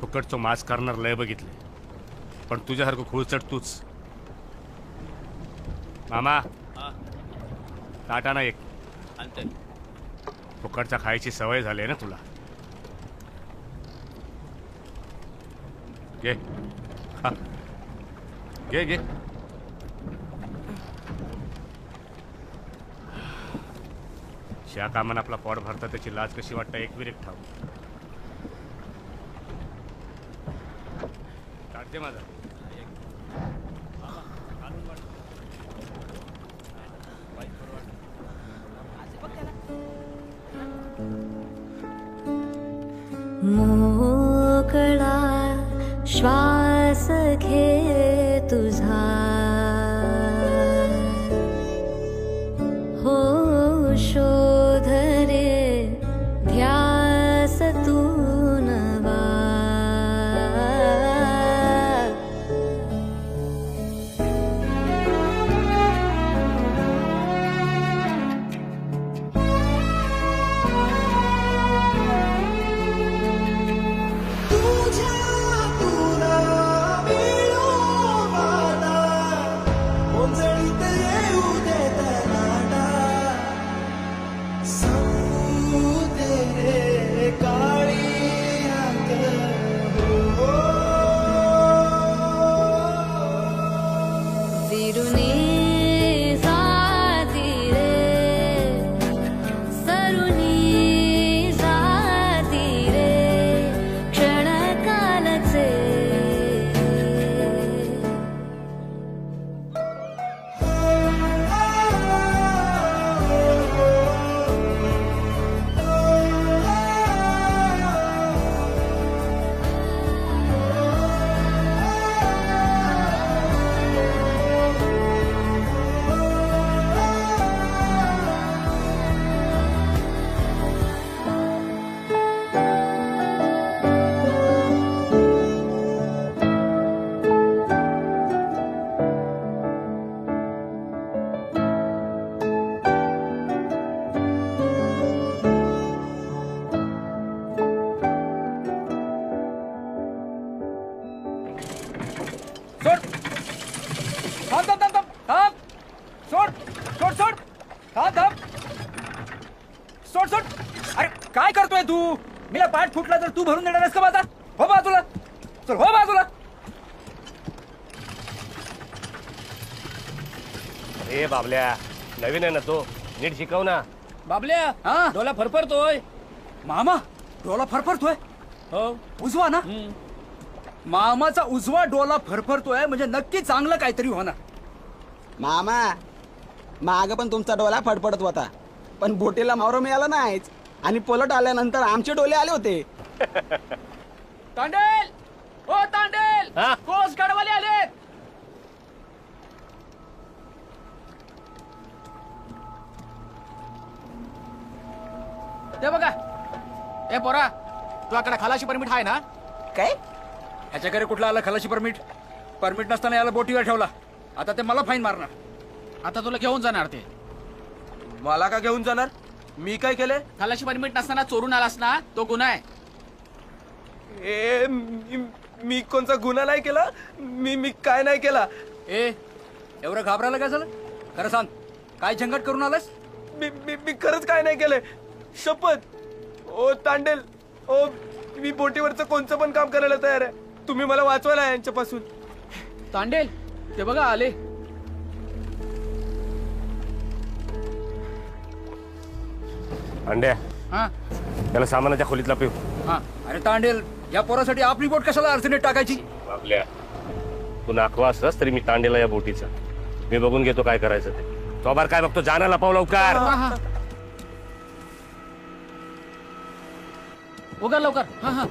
फुकटचं मास करणार लय बघितले, पण तुझ्यासारखं खुळचट तूच. मामा टाटा ना एक. फुकटचा खायची सवय झाली ना तुला. घे खा, घे घे. ज्या कामानं आपला पोट भरता त्याची लाज कशी वाटतं एक विरेक ठाव. काढते माझा. मोकळा श्वास घे तुझा, हो शोध रे ध्यास तू नवा. सोड सोड. अरे काय करतोय तू? मीला पाठ फुटला तर तू भरून देणारस का माझा? हो बाजूला चल, हो बाजूला. ए बाबल्या, नवीन आहे ना तो, नीट शिकव ना. बाबल्या हा डोला फरफरतोय. मामा डोला फरफरतोय? हो. उजवा ना? मामाचा उजवा डोला फरफरतोय म्हणजे नक्की चांगलं काहीतरी होणार. मामा माग पण तुमचा डोला फडफडत होता, पण बोटीला मावरा मिळाला नाहीच आणि पलट आल्यानंतर आमचे डोले आले होते. तांडेल, ओ तांडेल, कोस गाडवाले आले. ते बघा. ए पोरा, तुझ्याकडे खलाशी परमिट आहे ना? काय? ह्याच्याकडे कुठला आला खलाशी परमिट? परमिट नसताना याला बोटीवर ठेवला. आता ते मला फाईन मारणार. आता तुला घेऊन जाणार ते. मला का घेऊन जाणार? मी काय केले? खलाशी परमिट नसताना चोरून आलास ना, तो गुन्हा आहे. मी कोणता गुन्हा नाही केला. मी काय नाही केला. ए एवढं घाबरायला काय झालं? खरं सांग, काय झंगट करून आलास? मी खरंच काय नाही केलंय, शपथ. ओ तांडेल, ओ मी बोटीवरचं कोणतं पण काम करायला तयार आहे. तुम्ही मला वाचवायला यांच्यापासून. तांडेल, ते बघा आले. अंड्या, हा त्याला सामानाच्या खोलीतला पिऊ. हा. अरे तांडेल, या पोरासाठी आपली बोट कशाला अडचणीत टाकायची? बाबल्या, तू नाकवा असलास तरी मी तांडेला या बोटीचा. मी बघून घेतो काय करायचं ते. तो बार काय बघतो, जाना लपाव लवकर. उगा लवकर. हा हा.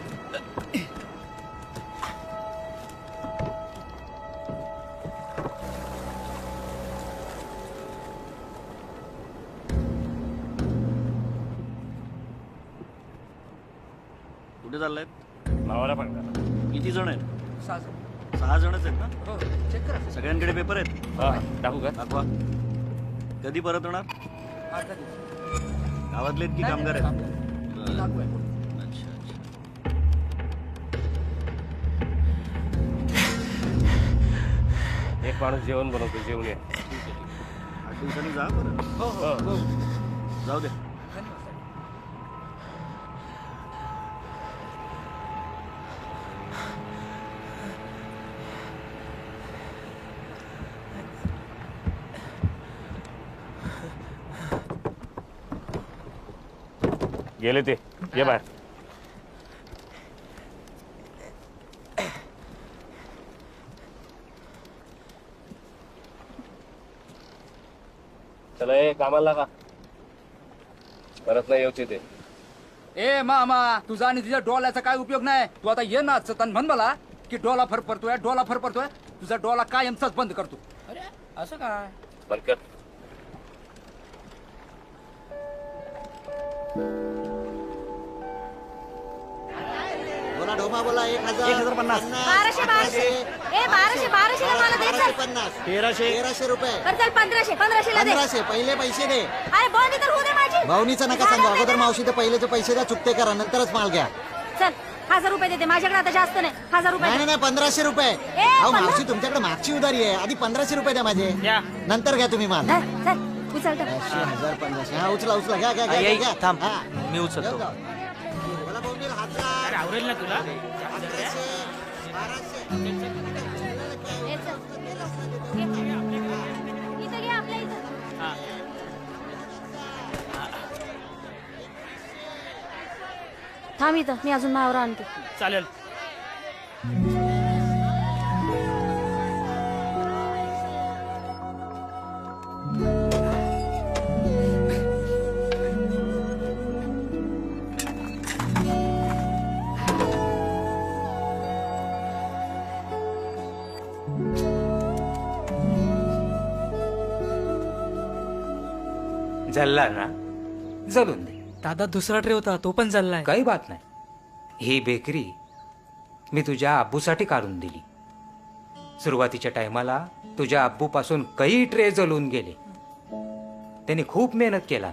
कुठे चाललाय? भावाला पण किती जण आहेत? 6 जणच आहेत ना? चेक करा. सगळ्यांकडे पेपर आहेत? टाकू का? दाखवा. कधी परत होणार? गावातले की कामगार आहेत? अच्छा. एक माणूस जेवण बनवतो, जेवण ये. 8 दिवसांनी जा परत. हो. जाऊ दे. गेले ते. ये बाहेर. चला ए, कामाला लागा. परत नाही येऊच ते. ए मामा, तुझा आणि तुझ्या डोळ्याचा काय उपयोग नाही. तू आता ये ना आणि म्हण मला की डोला फरफरतोय, डोला फरफरतोय. तुझा डोला कायमचाच बंद करतो. अरे असं काय? बंद कर. बोला ढोमा बोला. 1050. 1200 ए 1200 ला मला दे चल. 1300 रुपये. बरं चल 1500 ला दे. 1500 पहिले पैसे दे. अरे बोनी तर होऊ दे माझी. भावनीचं नका सांगू. अगोदर मावशी तर पहिलेचे पैसे द्या, चुकते करा, नंतरच माल घ्या. चल 1000 रुपये देते. माझ्याकडे आता जास्त नाही. 1000 रुपये नाही दे. 1500 रुपये. ए, अहो 1500? मावशी, तुमच्याकडे मागची उधारी आहे. आधी 1500 रुपये द्या माझे, नंतर घ्या तुम्ही माल. चल उचल टाक. 1000 1500. हा उचला उचला. घ्या घ्या आई, घ्या आई, घ्या. थांब. हा. मी उचलतो. बोला भाऊनी, हात लावा. अरे आवरेल ना तुला? 1500 1200. ए, चल. इथं घे आपल्या इथं. थांब इथं, मी अजून मावरा आणते. चालेल. जल्ला ना, जलून दे. दादा दुसरा ट्रे होता, तो पण चाललाय. काही बात नाही. ही बेकरी मी तुझ्या अब्बूसाठी काढून दिली. सुरुवातीच्या टायमाला तुझ्या अब्बूपासून काही ट्रे जळून गेले. त्यांनी खूप मेहनत केला,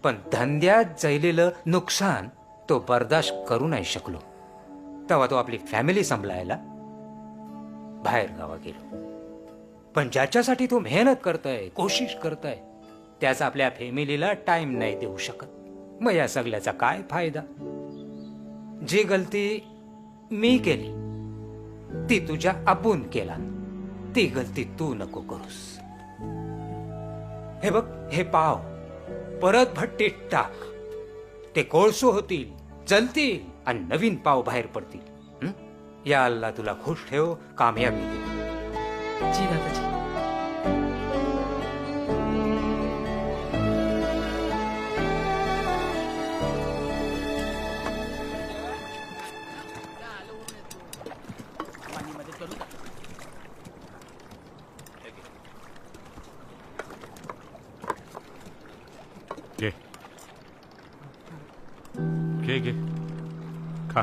पण धंद्यात झालेलं नुकसान तो बर्दाश्त करू नाही शकलो. तेव्हा तो आपली फॅमिली सांभाळायला बाहेर गावा गेलो. पण ज्याच्यासाठी तो मेहनत करतोय, कोशिश करतोय, त्याचा आपल्या फॅमिलीला टाइम नाही देऊ शकत. मग या सगळ्याचा काय फायदा? जी गलती मी केली ती तुझ्या आबून केला, ती गलती तू नको करूस. हे बघ, हे पाव परत भट्टीत टाक, ते कोळसू होतील, जलतील आणि नवीन पाव बाहेर पडतील. हं? या अल्ला तुला खुश ठेव, कामयाबी दे. जी दादाजी. घे घे घे, खा.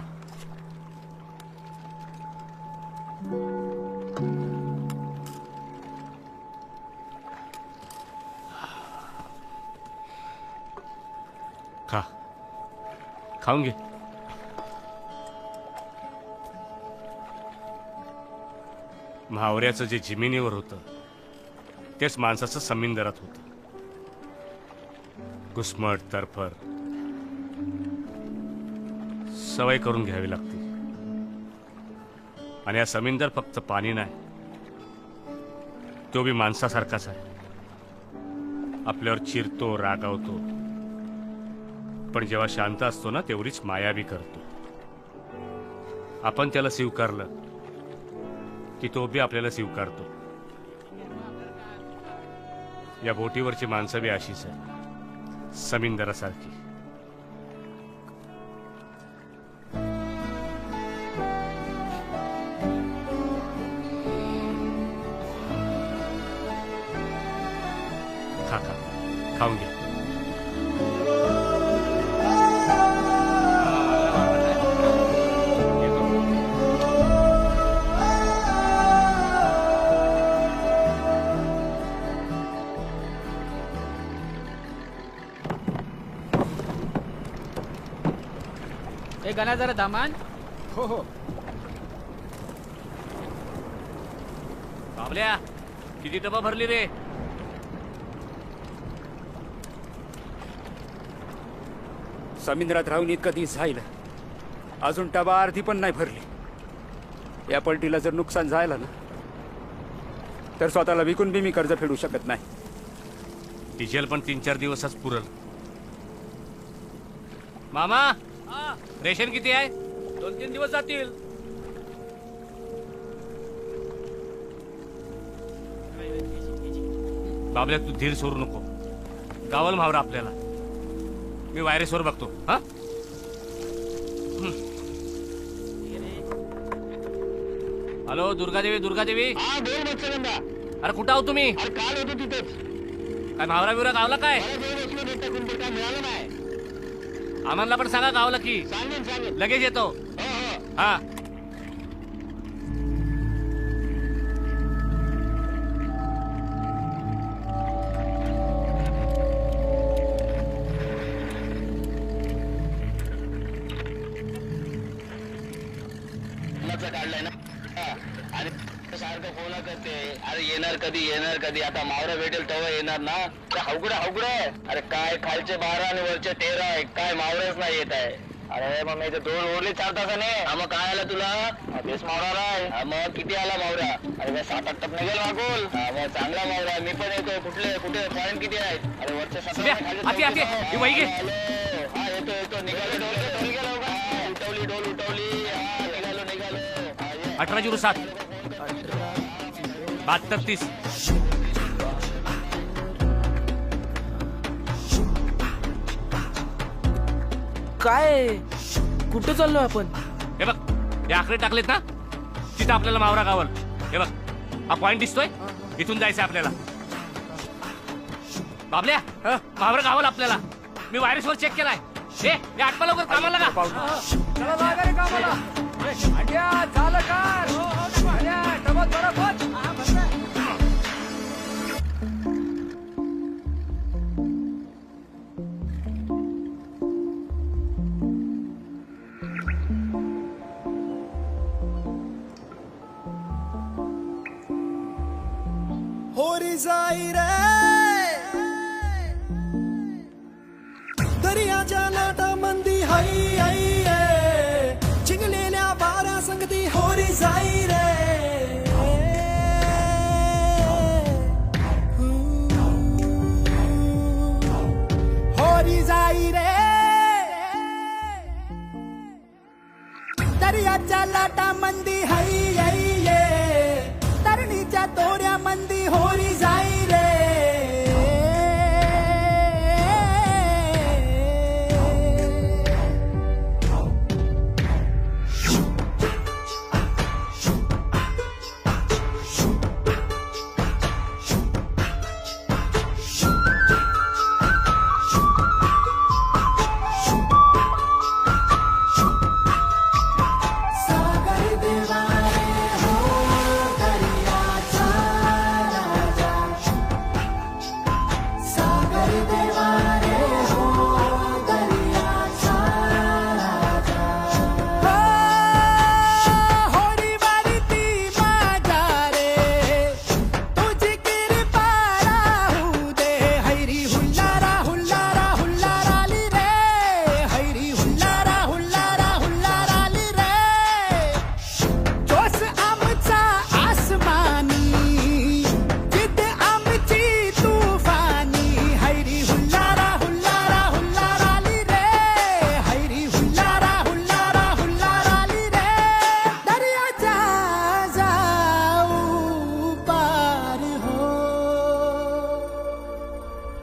खा, खाऊन घे. म्हावऱ्याचं जे जमिनीवर होतं तेच माणसाचं समिंदरात होतं. घुसमट तरफर सवय करून घ्यावी लागते. आणि या समिंदर फक्त पाणी नाही, तो बी माणसासारखाच आहे. आपल्यावर चिरतो, रागावतो, पण जेव्हा शांत असतो ना तेवढीच माया बी करतो. आपण त्याला स्वीकारलं की तो बी आपल्याला स्वीकारतो. या बोटीवरची माणसं बी अशीच आहे, समिंदरासारखी. खा खा, खाऊन घे. हे गणा जरा दामान. हो हो. बाबल्या, किती डबा भरली रे? समुद्रात राहून इतका दिवस झाला, अजून टबा अर्धी पण नाही भरली. या पलटीला जर नुकसान झालं ना तर स्वतःला विकून बी मी कर्ज फेडू शकत नाही. डिझेल पण 3-4 दिवसच पुरल. मामा, रेशन किती आहे? 2-3 दिवस जातील. बाबल्या, तू धीर सोडू नको. गावल म्हावरा आपल्याला. मी वायरेसवर बघतो. हा, हॅलो दुर्गादेवी. दुर्गादेवी, अरे कुठं आहो तुम्ही? काल होतो तिथेच. काय म्हावरा बिवरा गावला काय? आम्हाला पण सांगा गावला की. लगेच येतो. हा. काढलाय ना, आणि सारखं फोन करते, अरे येणार कधी. आता मावरा भेटेल तेव्हा येणार ना. हावगड अरे काय खालचे 12 आणि वरचे 13 आहे, काय मावराच नाही येत आहे. अरे मग मी 2 ओरले 4 तासाने. मग काय आला तुला? तेच मावरा. मग किती आला मावरा? अरे 7-8 टप निघेल मागोल. मग चांगला मावरा. मी पण येतो. कुठे पॉईंट किती आहेत? अरे वरचे 17. हा येतो. निघालो. डोल उठवली. निघालो. 1807 7230. काय, कुठं चाललोय आपण? हे बघ, हे आकडे टाकलेत ना, तिथं आपल्याला मावरा गावल. हे बघ, हा पॉइंट दिसतोय, इथून जायचंय आपल्याला. बाबल्या, मावरा गावल आपल्याला. मी वायरसवर चेक केलाय. हे आटपा लवकर कामाला लागा. चला लागा रे कामाला. झालं काय? होरी जाई रे दर्याच्या लाटा मंदी हाई आई ये चिंगलेल्या वारा संगती होरी जाई रे होरी जाई रे दर्याच्या लाटा मंदी हाई आई ये तरणीच्या दोऱ्या मंदी होरी जाई रे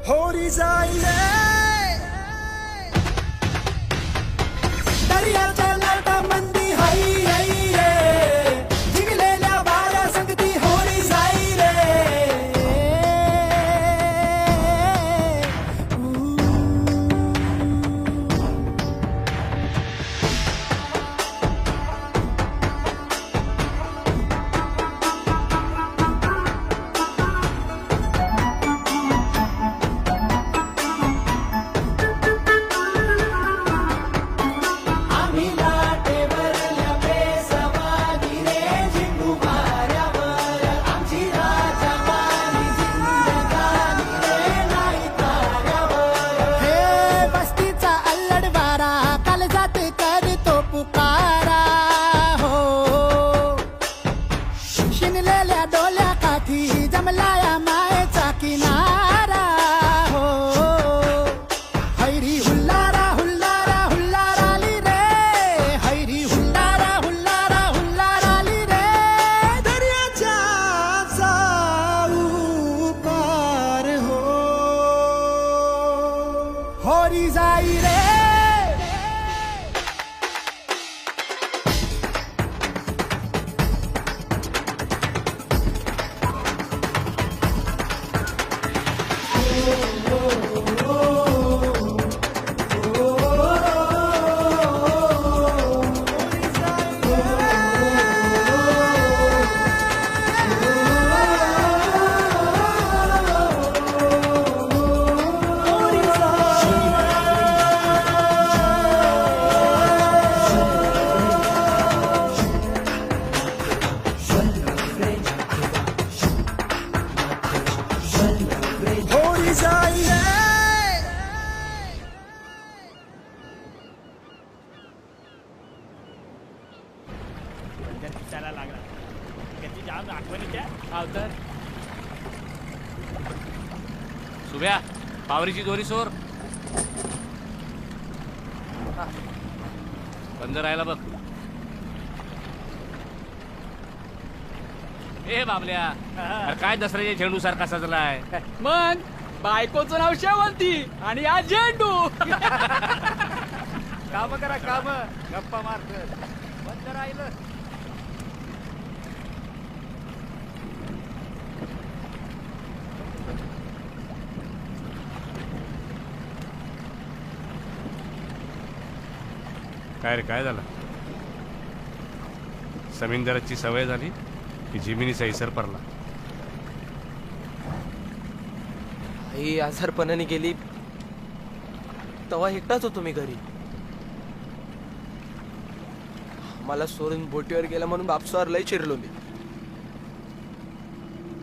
होरी जाई रे दर्याच्या लाटा मंदी हाई आई ये जिंकलेल्या वाऱ्या संगती होरी जाई रे जमलाया मायेचा किनारा हो हैरी हुल्लारा हुल्लारा हुल्लाराली रे हैरी हुल्लारा हुल्लारा हुल्लाराली रे दर्याच्या जाऊ पार हो होरी जाई रे सुभ्या पावरीची दोरी सोर बंद राहायला बघ ए बाबल्या अरे काय दसऱ्याच्या झेंडू सारखा सजलाय मग बायकोचं नाव शेवंती आणि आज झेंडू काम करा काम गप्पा मारत बंद राहिलं काय रे काय झालं समिंदराची सवय झाली की जिमिनीचा इसर पडला आई आजारपणाने गेली तेव्हा एकटाच होतो मी घरी मला सोडून बोटीवर गेला म्हणून बापसावर लय चिरलो मी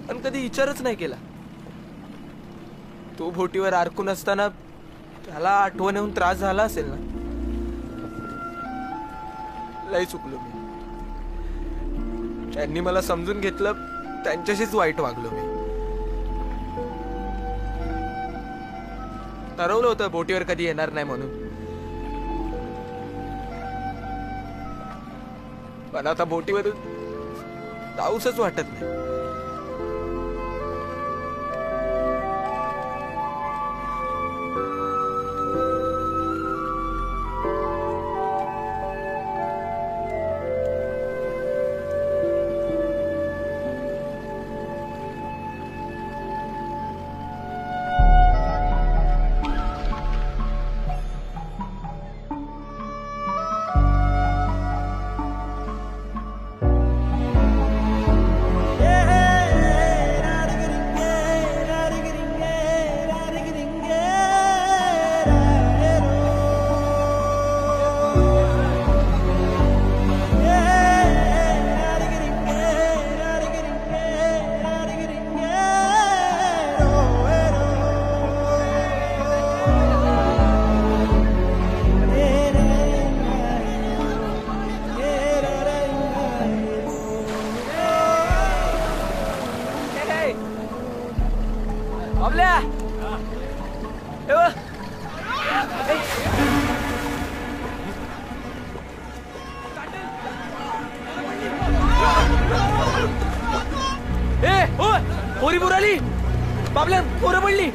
पण कधी विचारच नाही केला तो बोटीवर अडकून असताना त्याला आठवण येऊन त्रास झाला असेल ना. लय चुकलो मी. त्यांनी मला समजून घेतलं, त्यांच्याशीच वाईट वागलो मी. ठरवलं होतं बोटीवर कधी येणार नाही म्हणून, पण आता बोटीवर जाऊसच वाटत नाही. होरी बुराली, बाबल्या पोरं पडली.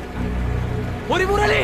होरी बुराली.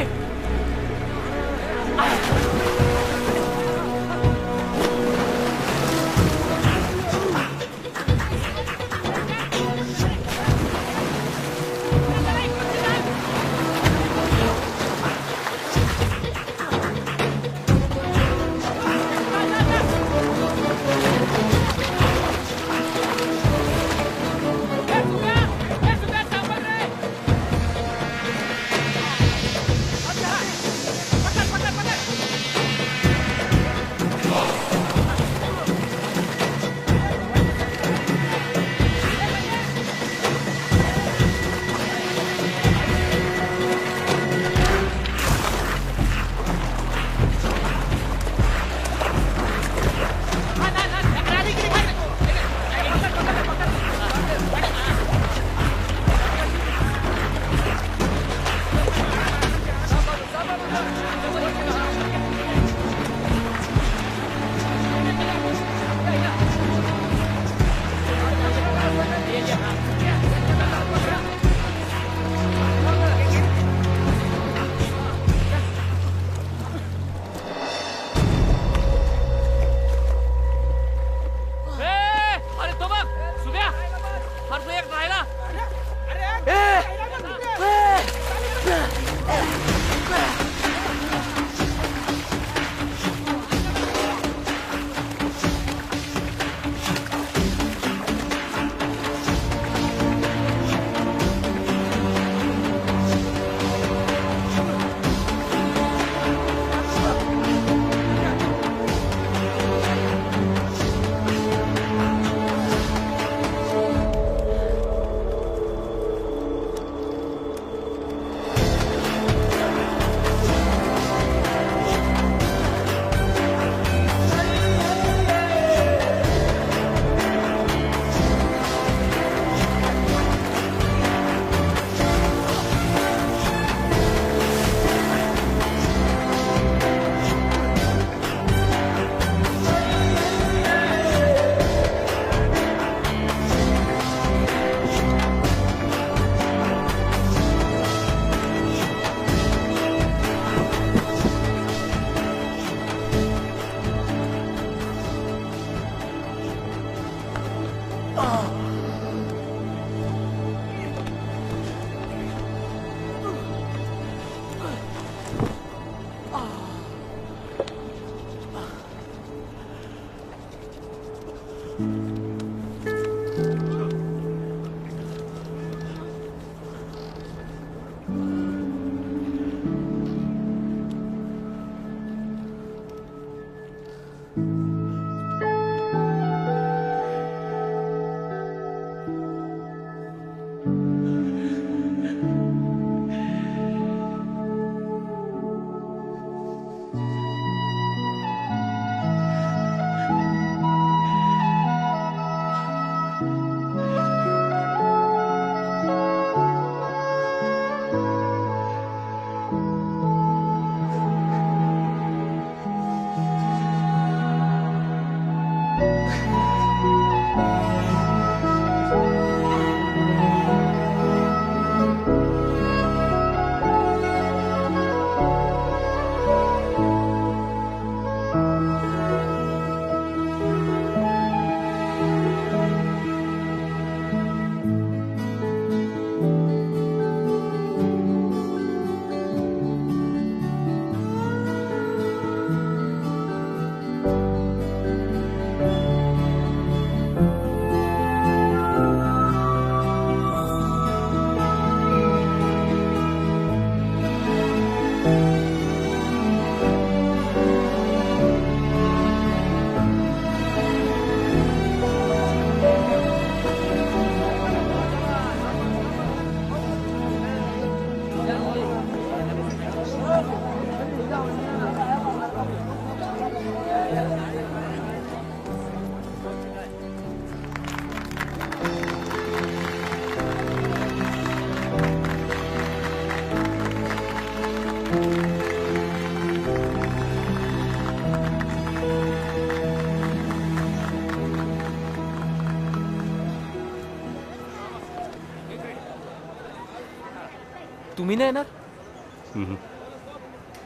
तुम्ही नाही येणार?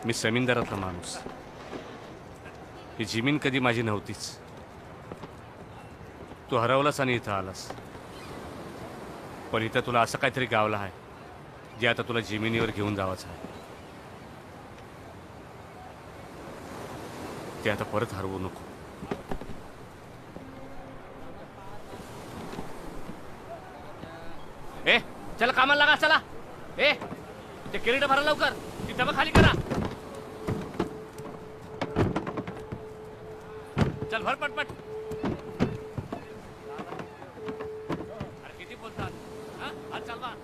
मी समिंदरातला माणूस. ही जमीन कधी माझी नव्हतीच. तू हरवलास आणि इथं आलास. पण इथं तुला असं काहीतरी गावलं आहे जे आता तुला जमिनीवर घेऊन जावाचं आहे. ते आता परत हरवू नको. ए चला कामाला लागा. चला ए ते किरीट भरा लवकर. ती डबा खाली करा. चल भर पटपट. अरे किती बोलतात हा? आज चालवा.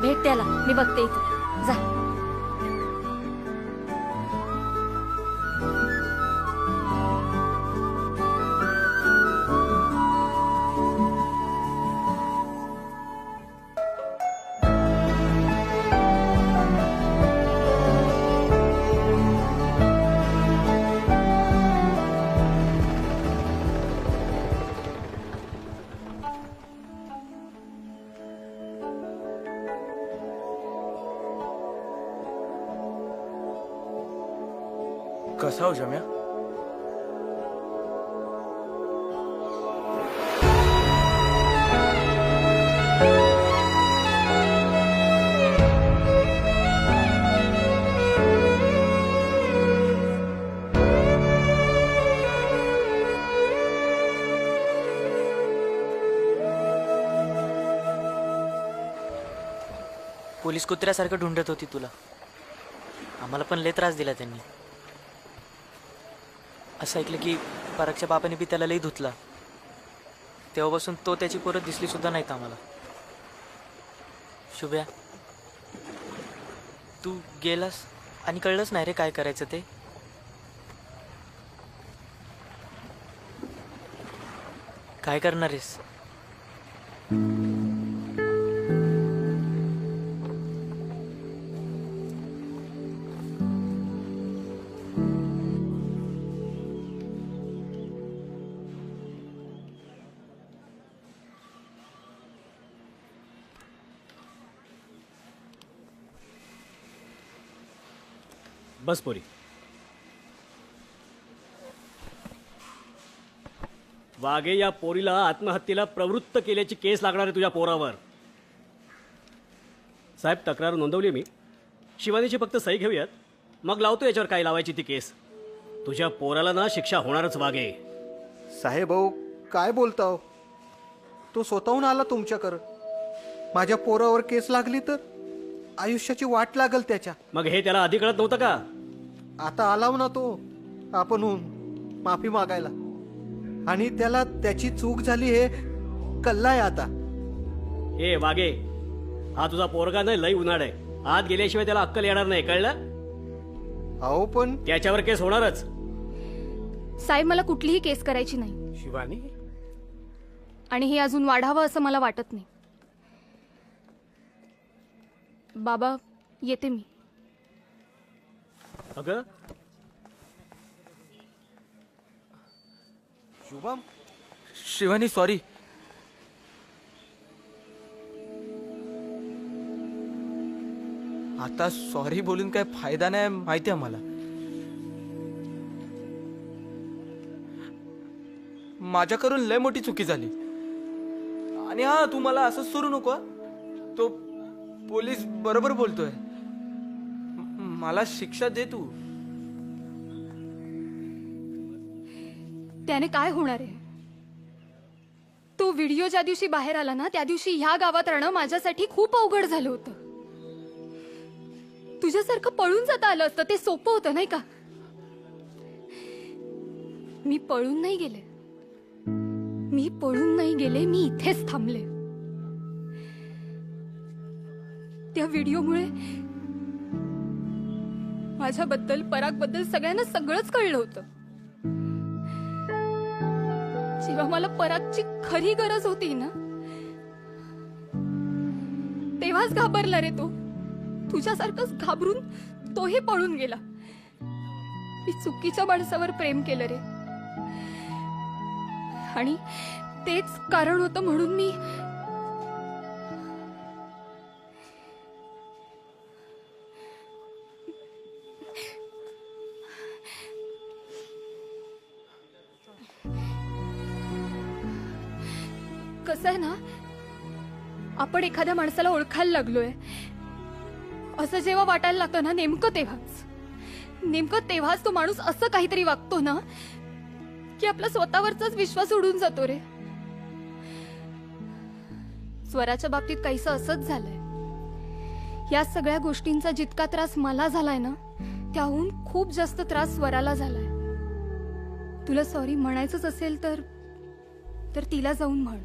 भेट त्याला, मी बघते इथे. जा. कसा हो जम्या? पोलीस कुत्र्यासारखं ढुंढत होती तुला. आम्हाला पण लय त्रास दिला त्यांनी. असं ऐकलं की परागच्या बापाने बी त्याला लई धुतला. तेव्हापासून तो त्याची पोरं दिसली सुद्धा नाहीत आम्हाला. शुभ्या, तू गेलास आणि कळलंच नाही रे काय करायचं ते. काय करणार आहेस? बस पोरी. वाघे या पोरीला आत्महत्येला प्रवृत्त केल्याची केस लागणार आहे तुझ्या पोरावर. साहेब, तक्रार नोंदवली मी. शिवानीची फक्त सही घेऊयात, मग लावतो याच्यावर काय लावायची ती केस. तुझ्या पोराला ना शिक्षा होणारच वाघे. साहेब भाऊ, काय बोलताव? तो स्वतःहून आला तुमच्याकडं. माझ्या पोरावर केस लागली तर आयुष्याची वाट लागल त्याच्या. मग हे त्याला आधी कळत नव्हतं का? आता आलाव ना तो आपणहून माफी मागायला, आणि त्याला त्याची चूक झाली हे कल्लाय आता. हे वागे, हा तुझा पोरगा नाही, लई उन्हाळ आहे. आत गेल्याशिवाय त्याला अक्कल येणार नाही, कळलं? अहो पण त्याच्यावर केस होणारच. साहेब, मला कुठलीही केस करायची नाही. शिवानी, आणि हे अजून वाढावं असं मला वाटत नाही. बाबा, येते मी. अगं शुभम, शिवानी सॉरी. आता सॉरी बोलून काय फायदा नाही, माहिती आहे मला. माझ्याकडून लय मोठी चुकी झाली. आणि हा, तू मला असंच सोडू नको. तो पोलीस बरोबर बोलतोय. मला शिक्षा दे तू. त्याने काय होणार आहे? तो व्हिडिओ ज्या दिवशी बाहेर आला ना, त्या दिवशी ह्या गावात राहणं माझ्यासाठी खूप अवघड झालं होतं. तुझ्यासारखं पळून जाता आलं असतं, ते सोपं होतं नाही का? मी पळून नाही गेले, मी इथेच थांबले. त्या व्हिडिओमुळे माझ्याबद्दल, परागबद्दल सगळ्यांना सगळंच कळलं होतं. जेव्हा मला परागची खरी गरज होती ना, तेव्हाच घाबरला रे तो. तुझ्यासारखंच घाबरून तोही पळून गेला. मी चुकीच्या माणसावर प्रेम केलं रे, आणि तेच कारण होतं म्हणून मी कसं आहे ना, आपण एखाद्या माणसाला ओळखायला लागलोय असं जेव्हा वाटायला लागतं ना, नेमकं तेव्हाच तो माणूस असं काहीतरी वागतो ना की आपला स्वतःवरचाच विश्वास उडून जातो रे. स्वराच्या बाबतीत काहीसं असंच झालंय. या सगळ्या गोष्टींचा जितका त्रास मला झालाय ना, त्याहून खूप जास्त त्रास स्वराला झालाय. तुला सॉरी म्हणायचंच असेल तर तिला जाऊन म्हण.